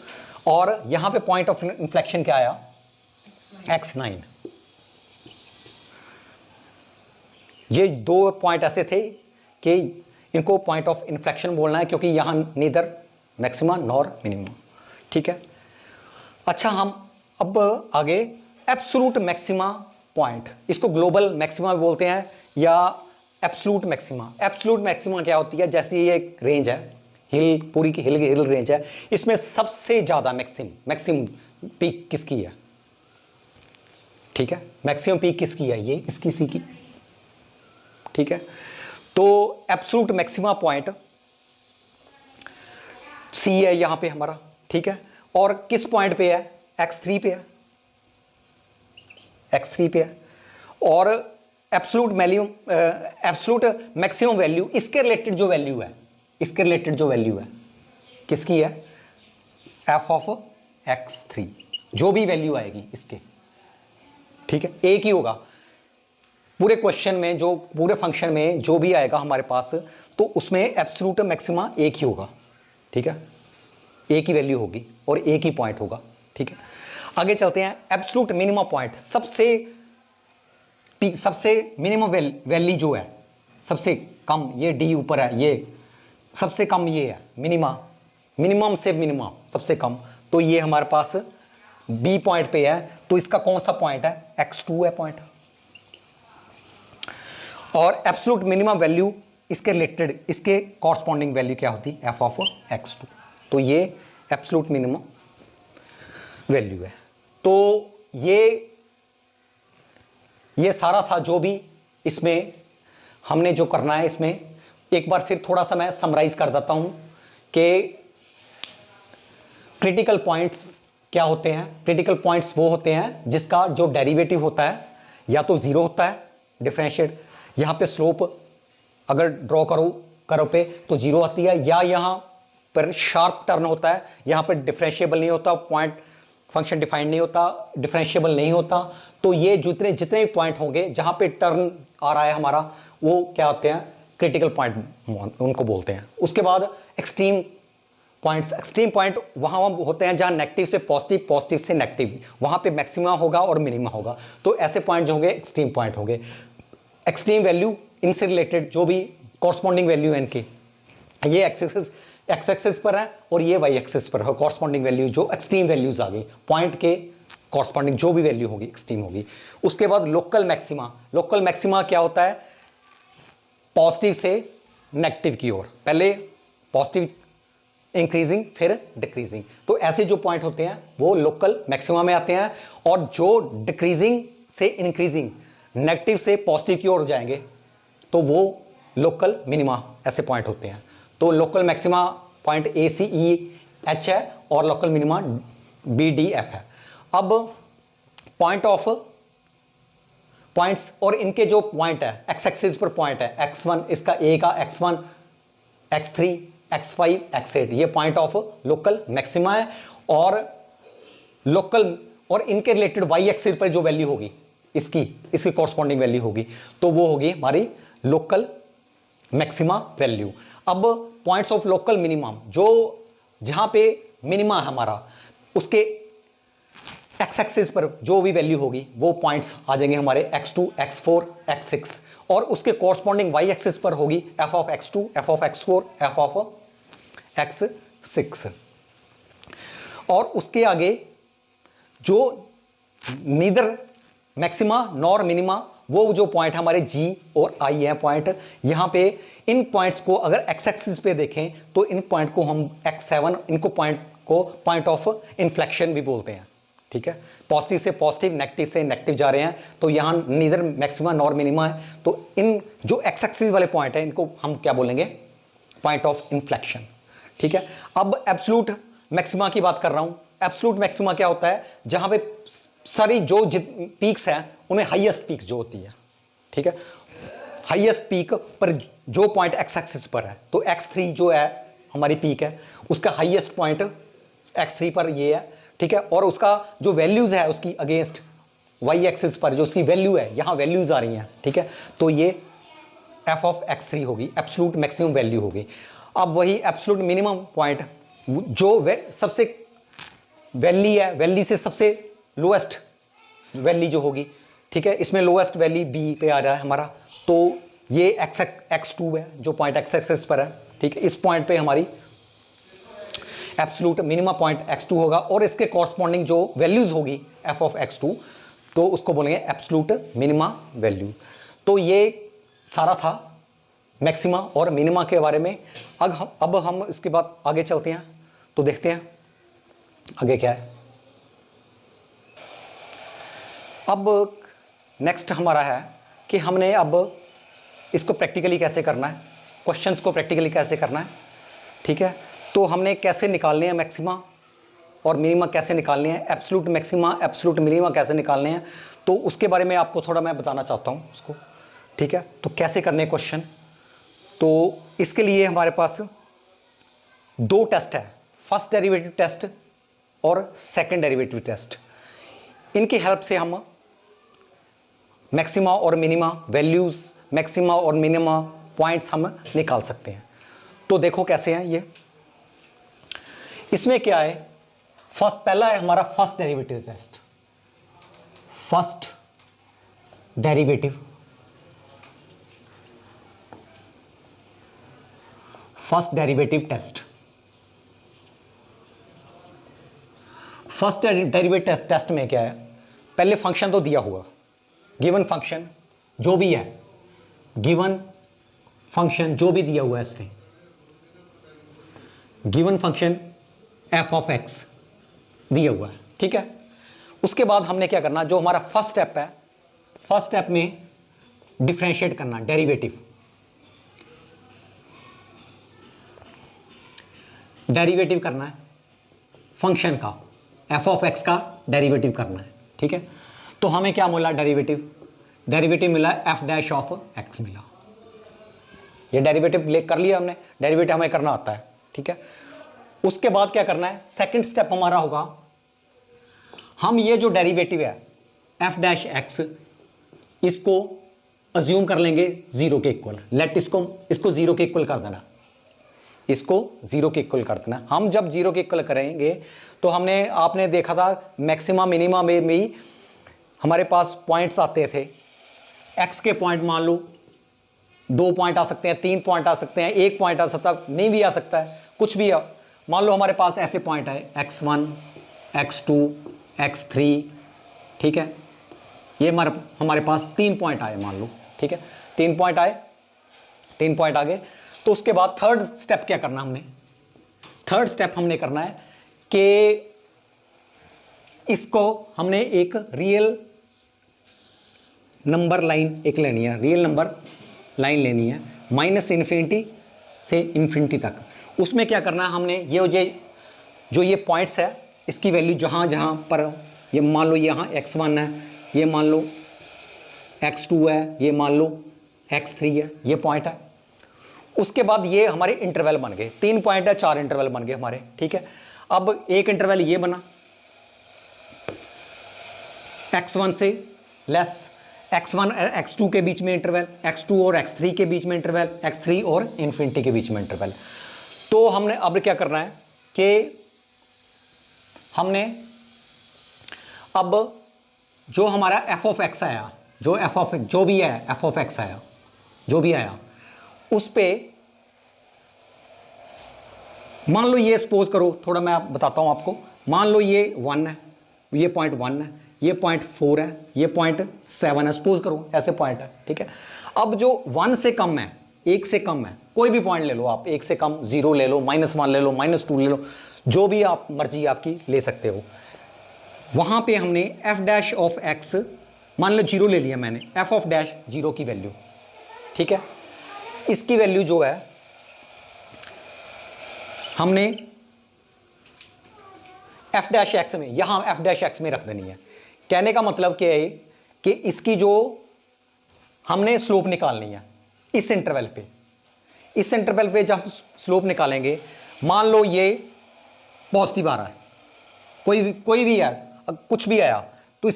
Speaker 1: और यहां पे पॉइंट ऑफ इन्फ्लेक्शन क्या आया, x9। ये दो पॉइंट ऐसे थे कि इनको पॉइंट ऑफ इन्फ्लेक्शन बोलना है, क्योंकि यहाँ नीदर मैक्सिमा नॉर मिनिमम। ठीक है, अच्छा हम अब आगे एब्सोल्यूट मैक्सिमा पॉइंट, इसको ग्लोबल मैक्सिमा बोलते हैं या एब्सोल्यूट मैक्सिमा। एब्सोल्यूट मैक्सिमा क्या होती है, जैसे ये एक रेंज है, हिल, पूरी की हिल रेंज है, इसमें सबसे ज्यादा मैक्सिमम पीक किसकी है? ठीक है, मैक्सिमम पीक किसकी है? ये इसकी, सी की। ठीक है, तो एब्सोल्यूट मैक्सिमा पॉइंट सी है यहां पे हमारा। ठीक है, और किस पॉइंट पे है? x3 पे है, x3 पे है। और एब्सोल्यूट मैक्सिमम वैल्यू, इसके रिलेटेड जो वैल्यू है, इसके रिलेटेड जो वैल्यू है किसकी है? f ऑफ x3, जो भी वैल्यू आएगी इसके। ठीक है, एक ही होगा पूरे क्वेश्चन में, जो पूरे फंक्शन में जो भी आएगा हमारे पास, तो उसमें एब्सोल्यूट मैक्सिमा एक ही होगा। ठीक है, एक ही वैल्यू होगी और एक ही पॉइंट होगा। ठीक है, आगे चलते हैं। एब्सोल्यूट मिनिमम पॉइंट, सबसे मिनिमम वैल्यू जो है, सबसे कम, ये डी ऊपर है, ये सबसे कम ये है मिनिमम से मिनिमम सबसे कम, तो ये हमारे पास बी पॉइंट पे है। तो इसका कौन सा पॉइंट है? x2 है पॉइंट। और एब्सोल्यूट मिनिमम वैल्यू, इसके रिलेटेड, इसके कॉरस्पॉन्डिंग वैल्यू क्या होती है? f of x2। तो ये एब्सोल्यूट मिनिमम वैल्यू है। तो ये सारा था जो भी इसमें हमने जो करना है। इसमें एक बार फिर थोड़ा सा मैं समराइज कर देता हूं कि क्रिटिकल पॉइंट्स क्या होते हैं। क्रिटिकल पॉइंट्स वो होते हैं जिसका जो डेरिवेटिव होता है या तो जीरो होता है, डिफरेंशिएट, यहां पे स्लोप अगर ड्रॉ करो पे तो जीरो आती है, या यहां पर शार्प टर्न होता है, यहां पर डिफरेंशिएबल नहीं होता, पॉइंट फंक्शन डिफाइंड नहीं होता, डिफरेंशिएबल नहीं होता। तो ये जितने भी पॉइंट होंगे जहां पे टर्न आ रहा है हमारा, वो क्या होते हैं? क्रिटिकल पॉइंट उनको बोलते हैं। उसके बाद एक्सट्रीम पॉइंट्स, एक्सट्रीम पॉइंट वहां होते हैं जहां नेगेटिव से पॉजिटिव, पॉजिटिव से नेगेटिव, वहां पे मैक्सिमा होगा और मिनिमा होगा। तो ऐसे पॉइंट जो होंगे एक्सट्रीम पॉइंट होंगे। एक्सट्रीम वैल्यू, इनसे रिलेटेड जो भी कॉरस्पॉन्डिंग वैल्यू है इनकी, ये एक्स एक्सिस पर है और ये वाई एक्सिस पर है कॉरस्पॉन्डिंग वैल्यू, जो एक्सट्रीम वैल्यूज आ गई, पॉइंट के कॉरस्पॉन्डिंग जो भी वैल्यू होगी एक्सट्रीम होगी। उसके बाद लोकल मैक्सिमा। लोकल मैक्सिमा क्या होता है? पॉजिटिव से नेगेटिव की ओर, पहले पॉजिटिव इंक्रीजिंग फिर डिक्रीजिंग। तो ऐसे जो पॉइंट होते हैं वो लोकल मैक्सिमा में आते हैं, और जो डिक्रीजिंग से इंक्रीजिंग, नेगेटिव से पॉजिटिव की ओर जाएंगे तो वो लोकल मिनिमा, ऐसे पॉइंट होते हैं। तो local maxima point A C E H है और local minima B D F है। अब पॉइंट ऑफ पॉइंट्स, और इनके जो पॉइंट है एक्स एक्सिस पर पॉइंट है, x1 इसका ए का x1, x3, x5, x8, ये पॉइंट ऑफ लोकल मैक्सिमा है। और लोकल, और इनके रिलेटेड वाई एक्सिस पर जो वैल्यू होगी इसकी कॉरस्पॉन्डिंग वैल्यू होगी, तो वो होगी हमारी लोकल मैक्सिमा वैल्यू। अब पॉइंट्स ऑफ लोकल मिनिमम, जो जहां पे मिनिमा है हमारा, उसके एक्स एक्सिस पर जो भी वैल्यू होगी वो पॉइंट्स आ जाएंगे हमारे x2, x4, x6, और उसके कॉरस्पॉन्डिंग वाई एक्सिस पर होगी f of x2, f of x4, f of x6। और उसके आगे जो नीदर मैक्सिमा नॉर मिनिमा, वो जो पॉइंट हमारे G और I है पॉइंट, यहां पे इन पॉइंट्स को अगर x एक्सिस पे देखें तो इन पॉइंट को हम x7, इनको पॉइंट ऑफ इन्फ्लेक्शन भी बोलते हैं। ठीक है, पॉजिटिव से पॉजिटिव, नेगेटिव से नेगेटिव जा रहे हैं, तो यहां नीदर मैक्सिमा नॉर मिनिमा है। तो इन जो x एक्सिस वाले पॉइंट है इनको हम क्या बोलेंगे? Point of inflection. ठीक है, अब एब्सोल्यूट मैक्सिमा की बात कर रहा हूं। एब्सोल्यूट मैक्सिमा क्या होता है? जहां पे सारी जो पीक्स हैं उनमें हाईएस्ट पीक्स जो होती है। ठीक है, हाईएस्ट पीक पर जो पॉइंट एक्स एक्सिस पर है, तो x3 जो है हमारी पीक है, उसका हाईएस्ट पॉइंट x3 पर ये है। ठीक है, और उसका जो वैल्यूज है उसकी अगेंस्ट वाई एक्सिस पर जो उसकी वैल्यू है, यहां वैल्यूज आ रही हैं। ठीक है, तो ये f ऑफ x3 होगी, एब्सोल्यूट मैक्सिमम वैल्यू होगी। अब वही एब्सोल्यूट मिनिमम पॉइंट जो सबसे वैल्यू है, वैल्यू से सबसे लोएस्ट वैल्यू जो होगी, ठीक है, इसमें लोएस्ट वैल्यू बी पे आ रहा है हमारा, तो ये x2 है जो पॉइंट x एक्सिस पर है, ठीक है। इस पॉइंट पे हमारी एब्सोल्यूट मिनिमा पॉइंट x2 होगा और इसके कॉरस्पॉन्डिंग जो वैल्यूज होगी f ऑफ x2 तो उसको बोलेंगे एब्सोल्यूट मिनिमा वैल्यू। तो ये सारा था मैक्सिमा और मिनिमा के बारे में। अब हम इसके बाद आगे चलते हैं तो देखते हैं आगे क्या है। अब नेक्स्ट हमारा है कि हमने अब इसको प्रैक्टिकली कैसे करना है, क्वेश्चंस को प्रैक्टिकली कैसे करना है, ठीक है। तो हमने कैसे निकालने हैं मैक्सिमा और मिनिमा, कैसे निकालने हैं एब्सोल्यूट मैक्सिमा एब्सोल्यूट मिनिमा कैसे निकालने हैं, तो उसके बारे में आपको थोड़ा मैं बताना चाहता हूँ उसको, ठीक है। तो कैसे करने क्वेश्चन, तो इसके लिए हमारे पास दो टेस्ट है, फर्स्ट डेरिवेटिव टेस्ट और सेकंड डेरिवेटिव टेस्ट। इनकी हेल्प से हम मैक्सिमा और मिनिमा वैल्यूज, मैक्सिमा और मिनिमा पॉइंट्स हम निकाल सकते हैं। तो देखो कैसे हैं ये। इसमें क्या है, पहला है हमारा first derivative test, first derivative test. First derivative test में क्या है, पहले फंक्शन तो दिया हुआ, गिवन फंक्शन जो भी है, गिवन फंक्शन जो भी दिया हुआ है इसमें, given function f of x दिया हुआ है, ठीक है। उसके बाद हमने क्या करना, जो हमारा फर्स्ट स्टेप है, फर्स्ट स्टेप में डिफरेंशिएट करना, डेरिवेटिव करना है फंक्शन का, f ऑफ x का डेरिवेटिव करना है, ठीक है। तो हमें क्या मिला, डेरिवेटिव मिला f डैश ऑफ x मिला। ये डेरिवेटिव कर लिया हमने, डेरिवेटिव हमें करना आता है, ठीक है। उसके बाद क्या करना है, सेकंड स्टेप हमारा होगा, हम ये जो डेरिवेटिव है f डैश x इसको अज्यूम कर लेंगे जीरो के इक्वल, लेट इसको जीरो के इक्वल कर देना, इसको जीरो के इक्वल कर देना। हम जब जीरो के इक्वल करेंगे तो आपने देखा था मैक्सिमा मिनिमा में भी हमारे पास पॉइंट्स आते थे, x के पॉइंट मान लो 2 पॉइंट आ सकते हैं, 3 पॉइंट आ सकते हैं, 1 पॉइंट आ सकता है, नहीं भी आ सकता है, कुछ भी है। मान लो हमारे पास ऐसे पॉइंट है x1 x2 x3, ठीक है। ये हमारे पास 3 पॉइंट आए मान लो, ठीक है, 3 पॉइंट आए, 3 पॉइंट आ गए। तो उसके बाद थर्ड स्टेप क्या करना, थर्ड स्टेप हमने करना है कि इसको हमने एक रियल नंबर लाइन एक लेनी है, रियल नंबर लाइन लेनी है माइनस इन्फिनिटी से इन्फिनिटी तक। उसमें क्या करना है, हमने जो ये पॉइंट्स है इसकी वैल्यू जहाँ जहाँ पर, ये मान लो यहाँ x1 है, ये मान लो x2 है, ये मान लो x3 है, ये पॉइंट है। उसके बाद ये हमारे इंटरवल बन गए, 3 पॉइंट है, 4 इंटरवल बन गए हमारे, ठीक है। अब एक इंटरवल ये बना x1 से लेस, x1 और x2 के बीच में इंटरवल, x2 और x3 के बीच में इंटरवल, x3 और इन्फिनिटी के बीच में इंटरवल। तो हमने अब क्या करना है कि हमने अब जो हमारा f ऑफ x आया, जो भी है f ऑफ x आया, जो भी आया उस पे मान लो ये सपोज करो, थोड़ा मैं बताता हूं आपको, मान लो ये 1 है, ये पॉइंट 1 है, ये पॉइंट 4 है, ये पॉइंट 7 है, सपोज करो ऐसे पॉइंट है, ठीक है। अब जो 1 से कम है, 1 से कम है, कोई भी पॉइंट ले लो आप, 1 से कम, 0 ले लो, -1 ले लो, -2 ले लो, जो भी आप मर्जी आपकी ले सकते हो। वहां पे हमने f डैश ऑफ x मान लो 0 ले लिया मैंने, f ऑफ डैश 0 की वैल्यू, ठीक है। इसकी वैल्यू जो है हमने f डैश x में, यहां f डैश x में रख देनी है। कहने का मतलब क्या है कि इसकी जो हमने स्लोप निकालनी है इस इंटरवल पे, इस इंटरवल पे जब स्लोप निकालेंगे, मान लो ये पॉजिटिव आ रहा है, कोई भी है, कुछ भी आया, तो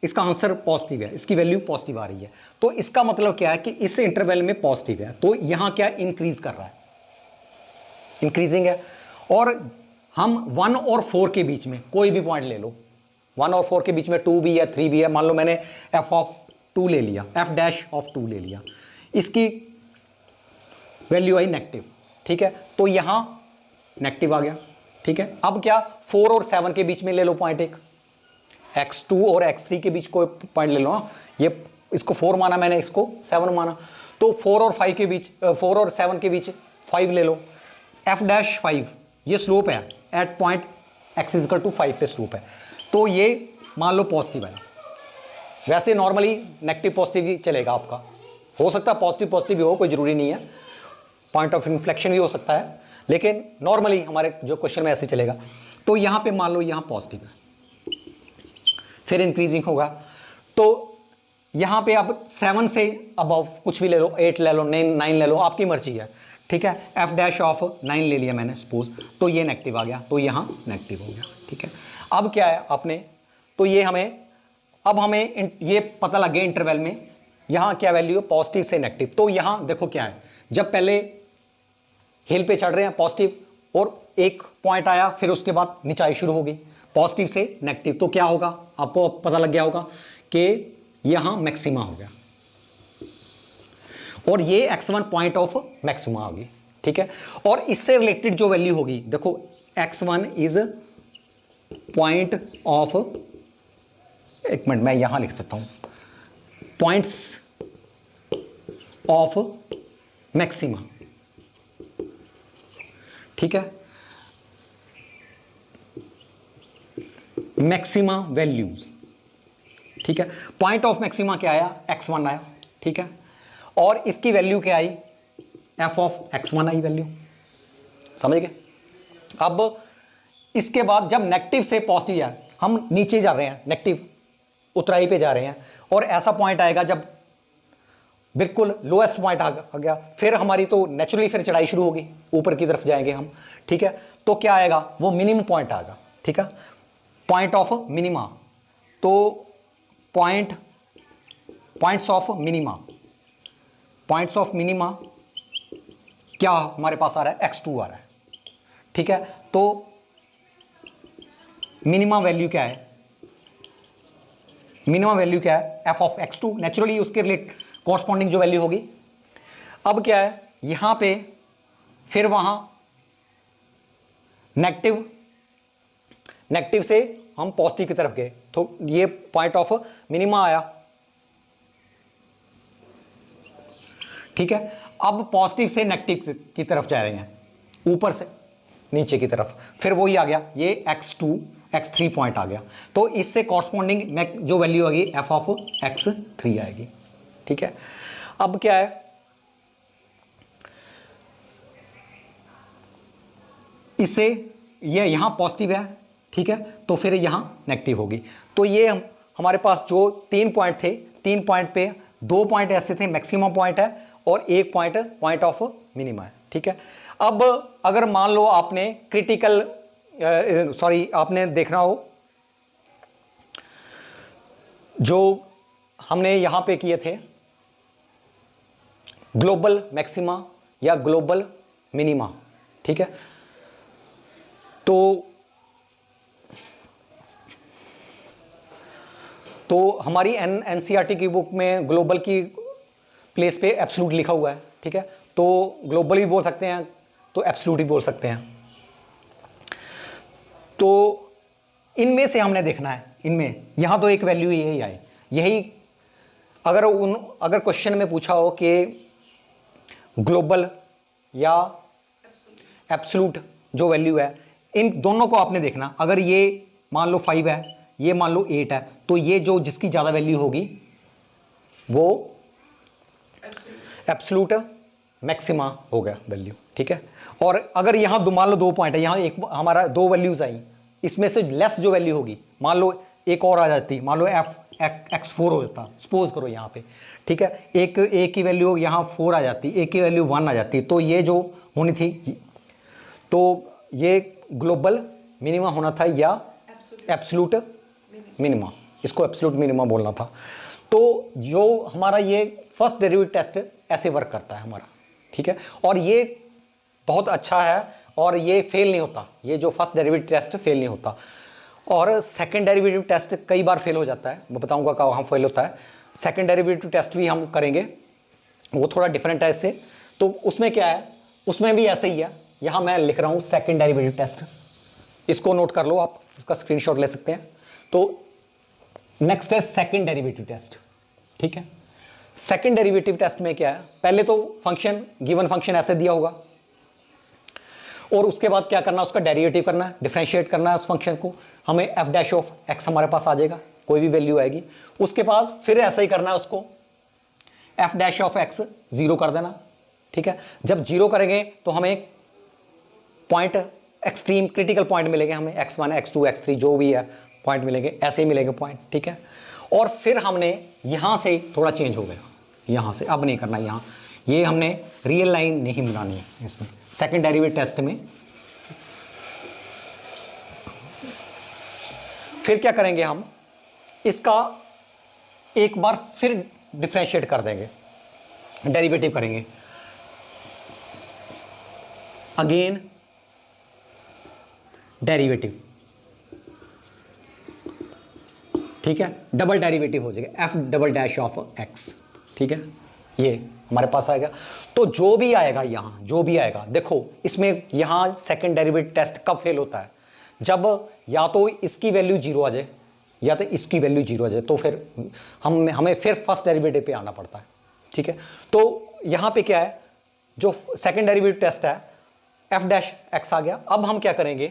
Speaker 1: इसका आंसर पॉजिटिव है, इसकी वैल्यू पॉजिटिव आ रही है, तो इसका मतलब क्या है कि इस इंटरवल में पॉजिटिव है, तो यहां क्या इंक्रीज कर रहा है, इंक्रीजिंग है। और हम 1 और 4 के बीच में कोई भी पॉइंट ले लो, 1 और 4 के बीच में 2 भी है, 3 भी है, मान लो मैंने f ऑफ 2 ले लिया, f डैश ऑफ 2 ले लिया, इसकी वैल्यू आई नेगेटिव, ठीक है, तो यहां नेगेटिव आ गया, ठीक है। अब क्या 4 और 7 के बीच में ले लो पॉइंट एक, x2 और x3 के बीच कोई पॉइंट ले लो। ये इसको 4 माना मैंने, इसको 7 माना, तो 4 और 5 के बीच 4 और 7 के बीच 5 ले लो। f'5 ये स्लोप है एट पॉइंट x = 5 पे स्लोप है, तो ये मान लो पॉजिटिव है। वैसे नॉर्मली नेगेटिव पॉजिटिव ही चलेगा आपका, हो सकता है पॉजिटिव पॉजिटिव भी हो, कोई जरूरी नहीं है, पॉइंट ऑफ इन्फ्लेक्शन भी हो सकता है, लेकिन नॉर्मली हमारे जो क्वेश्चन में ऐसे चलेगा। तो यहां पे मान लो यहां पॉजिटिव है, फिर इंक्रीजिंग होगा, तो यहां पे अब 7 से अबव कुछ भी ले लो, 8 ले लो, 9 ले लो, आपकी मर्जी है, ठीक है। f'9 ले लिया मैंने सपोज, तो ये नेगेटिव आ गया, तो यहां नेगेटिव हो गया, ठीक है। अब क्या है आपने, तो ये हमें ये पता लग गया इंटरवल में यहां क्या वैल्यू है, पॉजिटिव से नेगेटिव। तो यहां देखो क्या है, जब पहले हिल पे चढ़ रहे हैं पॉजिटिव, और एक पॉइंट आया, फिर उसके बाद नीचाई शुरू होगी पॉजिटिव से नेगेटिव, तो क्या होगा आपको पता लग गया होगा कि यहां मैक्सिमा हो गया, और ये x1 पॉइंट ऑफ मैक्सिमा होगी, ठीक है। और इससे रिलेटेड जो वैल्यू होगी, देखो x1 इज पॉइंट ऑफ, एक मिनट मैं यहां लिख देता हूं, पॉइंट्स ऑफ मैक्सिमा, ठीक है, मैक्सिमा वैल्यूज, ठीक है। पॉइंट ऑफ मैक्सिमा क्या आया, x1 आया, ठीक है, और इसकी वैल्यू क्या आई, f(x1) आई वैल्यू, समझ गए। अब इसके बाद जब नेगेटिव से पॉजिटिव है, हम नीचे जा रहे हैं, नेगेटिव उतराई पे जा रहे हैं, और ऐसा पॉइंट आएगा जब बिल्कुल लोएस्ट पॉइंट आ गया, फिर हमारी तो नेचुरली फिर चढ़ाई शुरू होगी, ऊपर की तरफ जाएंगे हम, ठीक है। तो क्या आएगा, वो मिनिमम पॉइंट आएगा, ठीक है, पॉइंट ऑफ मिनिमा। तो पॉइंट्स ऑफ मिनिमा क्या हमारे पास आ रहा है, x2 आ रहा है, ठीक है। तो मिनिमा वैल्यू क्या है, f(x2), नेचुरली उसके रिलेट कॉरस्पॉन्डिंग जो वैल्यू होगी। अब क्या है, यहां पे फिर वहां नेगेटिव से हम पॉजिटिव की तरफ गए, तो ये पॉइंट ऑफ मिनिमा आया, ठीक है। अब पॉजिटिव से नेगेटिव की तरफ जा रहे हैं, ऊपर से नीचे की तरफ, फिर वही आ गया, ये x2 x3 पॉइंट आ गया, तो इससे कॉरस्पॉन्डिंग जो वैल्यू आएगी f(x3) आएगी, ठीक है। अब क्या है, इससे ये यहां पॉजिटिव है, ठीक है, तो फिर यहां नेगेटिव होगी। तो ये हमारे पास जो 3 पॉइंट थे, 3 पॉइंट पे 2 पॉइंट ऐसे थे मैक्सिमम पॉइंट है, और एक पॉइंट ऑफ मिनिमा है, ठीक है। अब अगर मान लो आपने आपने देखना हो जो हमने यहां पे किए थे, ग्लोबल मैक्सिमा या ग्लोबल मिनिमा, ठीक है। तो हमारी एनसीईआरटी की बुक में ग्लोबल की प्लेस पे एब्सोल्यूट लिखा हुआ है, ठीक है, तो ग्लोबल भी बोल सकते हैं, तो एब्सोल्यूट भी बोल सकते हैं। तो इनमें से हमने देखना है, इनमें यहां तो एक वैल्यू यही आई, यही अगर क्वेश्चन में पूछा हो कि ग्लोबल या एब्सोल्यूट जो वैल्यू है, इन दोनों को आपने देखना। अगर ये मान लो 5 है, ये मान लो 8 है, तो ये जो जिसकी ज्यादा वैल्यू होगी वो एब्सोल्यूट मैक्सिमा हो गया वैल्यू, ठीक है। और अगर यहां मान लो 2 पॉइंट है, यहां एक हमारा 2 वैल्यूज आई, इसमें से लेस जो वैल्यू होगी, मान लो एक और आ जाती, मान लो x4 हो जाता, सपोज करो यहां पे, ठीक है, एक की वैल्यू यहां 4 आ जाती, एक की वैल्यू 1 आ जाती, तो ये जो होनी थी, तो ये ग्लोबल मिनिमा होना था या एब्सोल्यूट मिनिमा, इसको एब्सोल्यूट मिनिमा बोलना था। तो जो हमारा ये फर्स्ट डेरिवेटिव टेस्ट ऐसे वर्क करता है हमारा, ठीक है, और ये बहुत अच्छा है, और ये फेल नहीं होता, ये जो फर्स्ट डेरिवेटिव टेस्ट फेल नहीं होता, और सेकंड डेरिवेटिव टेस्ट कई बार फेल हो जाता है, मैं बताऊंगा कहाँ फेल होता है। सेकंड डेरिवेटिव टेस्ट भी हम करेंगे, वो थोड़ा डिफरेंट है इससे। तो उसमें क्या है, उसमें भी ऐसे ही है। यहां मैं लिख रहा हूं सेकंड डेरिवेटिव टेस्ट, इसको नोट कर लो आप, इसका स्क्रीनशॉट ले सकते हैं। तो नेक्स्ट है सेकंड डेरिवेटिव टेस्ट, ठीक है। सेकंड डेरिवेटिव टेस्ट में क्या है, पहले तो फंक्शन, गिवन फंक्शन ऐसे दिया होगा, और उसके बाद क्या करना है, उसका डेरिवेटिव करना है, डिफरेंशिएट करना है उस फंक्शन को। हमें एफ डैश ऑफ एक्स हमारे पास आ जाएगा, कोई भी वैल्यू आएगी। उसके पास फिर ऐसा ही करना है, उसको F dash of x zero कर देना, ठीक है। जब जीरो करेंगे तो हमें पॉइंट, एक्सट्रीम क्रिटिकल पॉइंट मिलेंगे हमें, x1 x2 x3 जो भी है पॉइंट मिलेंगे, ऐसे ही मिलेंगे पॉइंट, ठीक है। और फिर हमने यहां से थोड़ा चेंज हो गया, यहां से अब नहीं करना, यहां ये हमने रियल लाइन नहीं बनानी है इसमें सेकंड डेरिवेटिव टेस्ट में। फिर क्या करेंगे, हम इसका एक बार फिर डिफरेंशिएट कर देंगे, डेरिवेटिव करेंगे अगेन, डेरिवेटिव, ठीक है। डबल डेरिवेटिव हो जाएगा, F double dash of x, ठीक है। ये हमारे पास आएगा। तो जो भी आएगा यहां, जो भी आएगा, देखो इसमें यहां सेकंड डेरिवेटिव टेस्ट कब फेल होता है, जब या तो इसकी वैल्यू जीरो आ जाए या तो इसकी वैल्यू जीरो आ जाए, तो फिर हमें फिर फर्स्ट डेरिवेटिव पे आना पड़ता है, ठीक है। तो यहां पे क्या है, जो सेकंड डेरिवेटिव टेस्ट है, एफ डैश एक्स आ गया। अब हम क्या करेंगे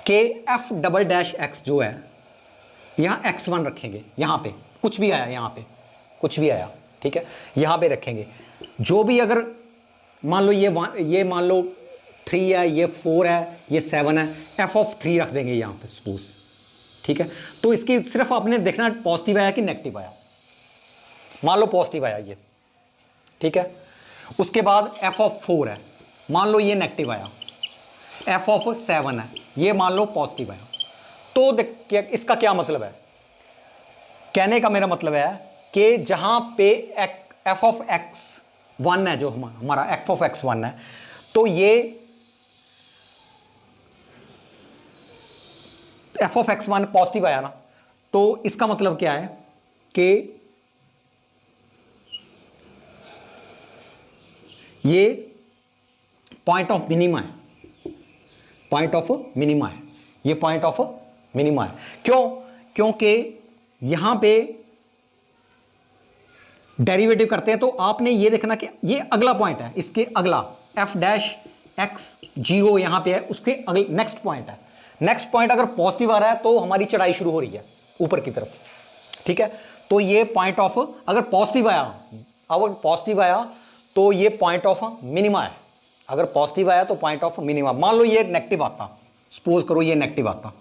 Speaker 1: कि एफ डबल डैश एक्स जो है, यहां x1 रखेंगे, यहां पे कुछ भी आया, यहां पे कुछ भी आया, ठीक है, यहां पे रखेंगे। जो भी अगर मान लो ये मान लो 3 है, ये 4 है, ये 7 है, एफ ऑफ 3 रख देंगे यहां पे सपोज, ठीक है। तो इसकी सिर्फ आपने देखना पॉजिटिव आया कि नेगेटिव आया। मान लो पॉजिटिव आया ये, ठीक है। उसके बाद एफ ऑफ 4 है, मान लो ये नेगेटिव आया। एफ ऑफ 7 है, ये मान लो पॉजिटिव आया। तो इसका क्या मतलब है, कहने का मेरा मतलब है कि जहां पे एफ ऑफ एक्स 1 है, जो हमारा एफ ऑफ एक्स 1 है, तो ये एफ ऑफ एक्स 1 पॉजिटिव आया ना, तो इसका मतलब क्या है कि ये पॉइंट ऑफ मिनिमा है, पॉइंट ऑफ मिनिमा है, ये पॉइंट ऑफ मिनिमा है। क्यों, क्योंकि यहां पे डेरिवेटिव करते हैं तो आपने ये देखना कि ये अगला पॉइंट है, इसके अगला एफ डैश एक्स जीरो यहां पे है, उसके अगले नेक्स्ट पॉइंट है। नेक्स्ट पॉइंट अगर पॉजिटिव आ रहा है तो हमारी चढ़ाई शुरू हो रही है ऊपर की तरफ, ठीक है। तो ये पॉइंट ऑफ, अगर पॉजिटिव आया तो ये पॉइंट ऑफ मिनिमा है। अगर पॉजिटिव आया तो पॉइंट ऑफ मिनिमा। मान लो ये नेगेटिव आता, सपोज करो ये नेगेटिव आता,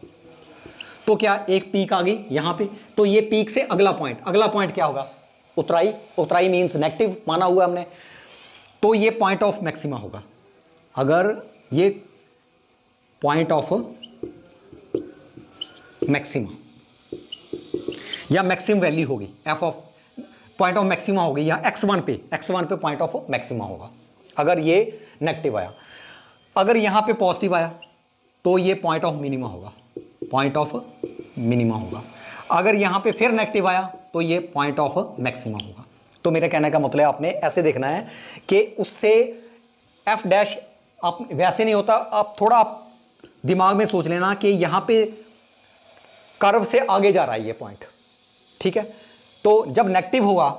Speaker 1: तो क्या एक पीक आ गई यहां पे, तो ये पीक से अगला पॉइंट क्या होगा, उतराई। उतराई मींस नेगेटिव माना हुआ हमने, तो ये पॉइंट ऑफ मैक्सिमा होगा। अगर ये पॉइंट ऑफ मैक्सिमा या मैक्सिमम वैल्यू होगी, F of point of maxima होगी, या x1 पे पॉइंट ऑफ मैक्सिमा होगा अगर ये नेगेटिव आया। अगर यहां पे पॉजिटिव आया तो ये पॉइंट ऑफ मिनिमा होगा, पॉइंट ऑफ मिनिमा होगा। अगर यहां पे फिर नेगेटिव आया तो ये पॉइंट ऑफ मैक्सिमा होगा। तो मेरे कहने का मतलब आपने ऐसे देखना है कि उससे एफ डैश आप वैसे नहीं होता, आप थोड़ा दिमाग में सोच लेना कि यहां पे कर्व से आगे जा रहा है ये पॉइंट, ठीक है। तो जब नेगेटिव हुआ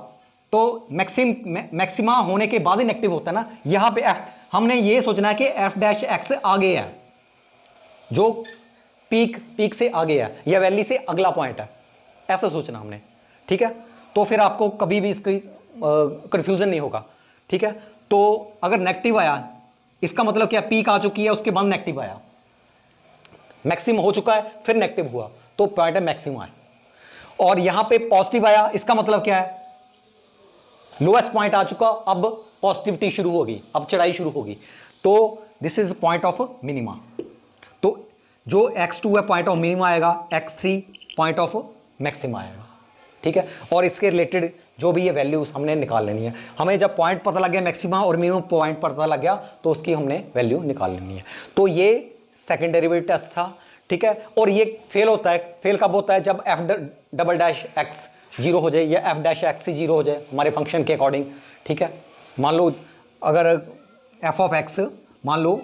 Speaker 1: तो मैक्सिमा होने के बाद ही नेगेटिव होता है ना, यहां पे एफ, हमने ये सोचना है कि एफ डैश एक्स आगे है, जो पीक से आगे है या वैली से अगला पॉइंट है, ऐसा सोचना हमने, ठीक है। तो फिर आपको कभी भी इसकी कंफ्यूजन नहीं होगा, ठीक है। तो अगर नेगेटिव आया इसका मतलब क्या, पीक आ चुकी है, उसके बाद नेगेटिव आया, मैक्सिमम हो चुका है फिर नेगेटिव हुआ, तो पॉइंट है मैक्सिमम है। और यहां पे पॉजिटिव आया, इसका मतलब क्या है, लोएस्ट पॉइंट आ चुका, अब पॉजिटिविटी शुरू होगी, अब चढ़ाई शुरू होगी, तो this is point of minima. तो जो x2 है पॉइंट ऑफ मिनिमा आएगा, x3 पॉइंट ऑफ मैक्सिमा आएगा, ठीक है। और इसके रिलेटेड जो भी ये वैल्यूज हमने निकाल लेनी है। हमें जब पॉइंट पता लग गया मैक्सिमा और मिनिमम पॉइंट पता लग गया तो उसकी हमने वैल्यू निकाल लेनी है। तो ये सेकंड डेरिवेटिव टेस्ट था, ठीक है। और ये फेल होता है, फेल कब होता है, जब F double dash x zero हो जाए या एफ डैश एक्स ही जीरो हो जाए हमारे फंक्शन के अकॉर्डिंग, ठीक है। मान लो अगर एफ ऑफ एक्स मान लो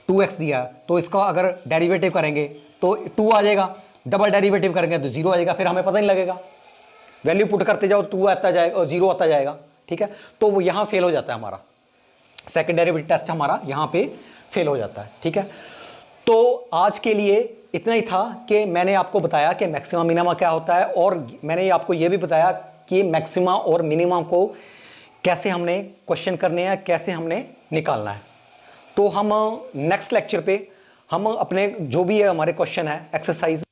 Speaker 1: 2x दिया तो इसका अगर डेरिवेटिव करेंगे तो 2 आ जाएगा, डबल डेरिवेटिव करेंगे तो 0 आ जाएगा, फिर हमें पता नहीं लगेगा। वैल्यू पुट करते जाओ 2 आता जाएगा और 0 आता जाएगा, ठीक है। तो वो यहाँ फेल हो जाता है, हमारा सेकंड डेरिवेटिव टेस्ट हमारा यहाँ पे फेल हो जाता है, ठीक है। तो आज के लिए इतना ही था कि मैंने आपको बताया कि मैक्सिमा मिनिमा क्या होता है, और मैंने आपको ये भी बताया कि मैक्सिमा और मिनिमम को कैसे हमने क्वेश्चन करने हैं, कैसे हमने निकालना है। तो हम नेक्स्ट लेक्चर पे हम अपने जो भी है हमारे क्वेश्चन है एक्सरसाइज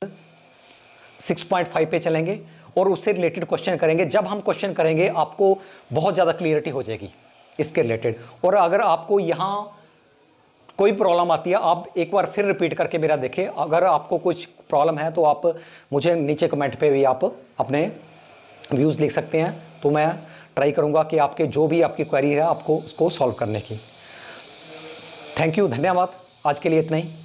Speaker 1: 6.5 पे चलेंगे और उससे रिलेटेड क्वेश्चन करेंगे। जब हम क्वेश्चन करेंगे आपको बहुत ज़्यादा क्लियरिटी हो जाएगी इसके रिलेटेड। और अगर आपको यहाँ कोई प्रॉब्लम आती है आप एक बार फिर रिपीट करके मेरा देखें। अगर आपको कुछ प्रॉब्लम है तो आप मुझे नीचे कमेंट पे भी आप अपने व्यूज़ लिख सकते हैं, तो मैं ट्राई करूँगा कि आपके जो भी आपकी क्वेरी है आपको उसको सॉल्व करने की। थैंक यू, धन्यवाद। आज के लिए इतना ही।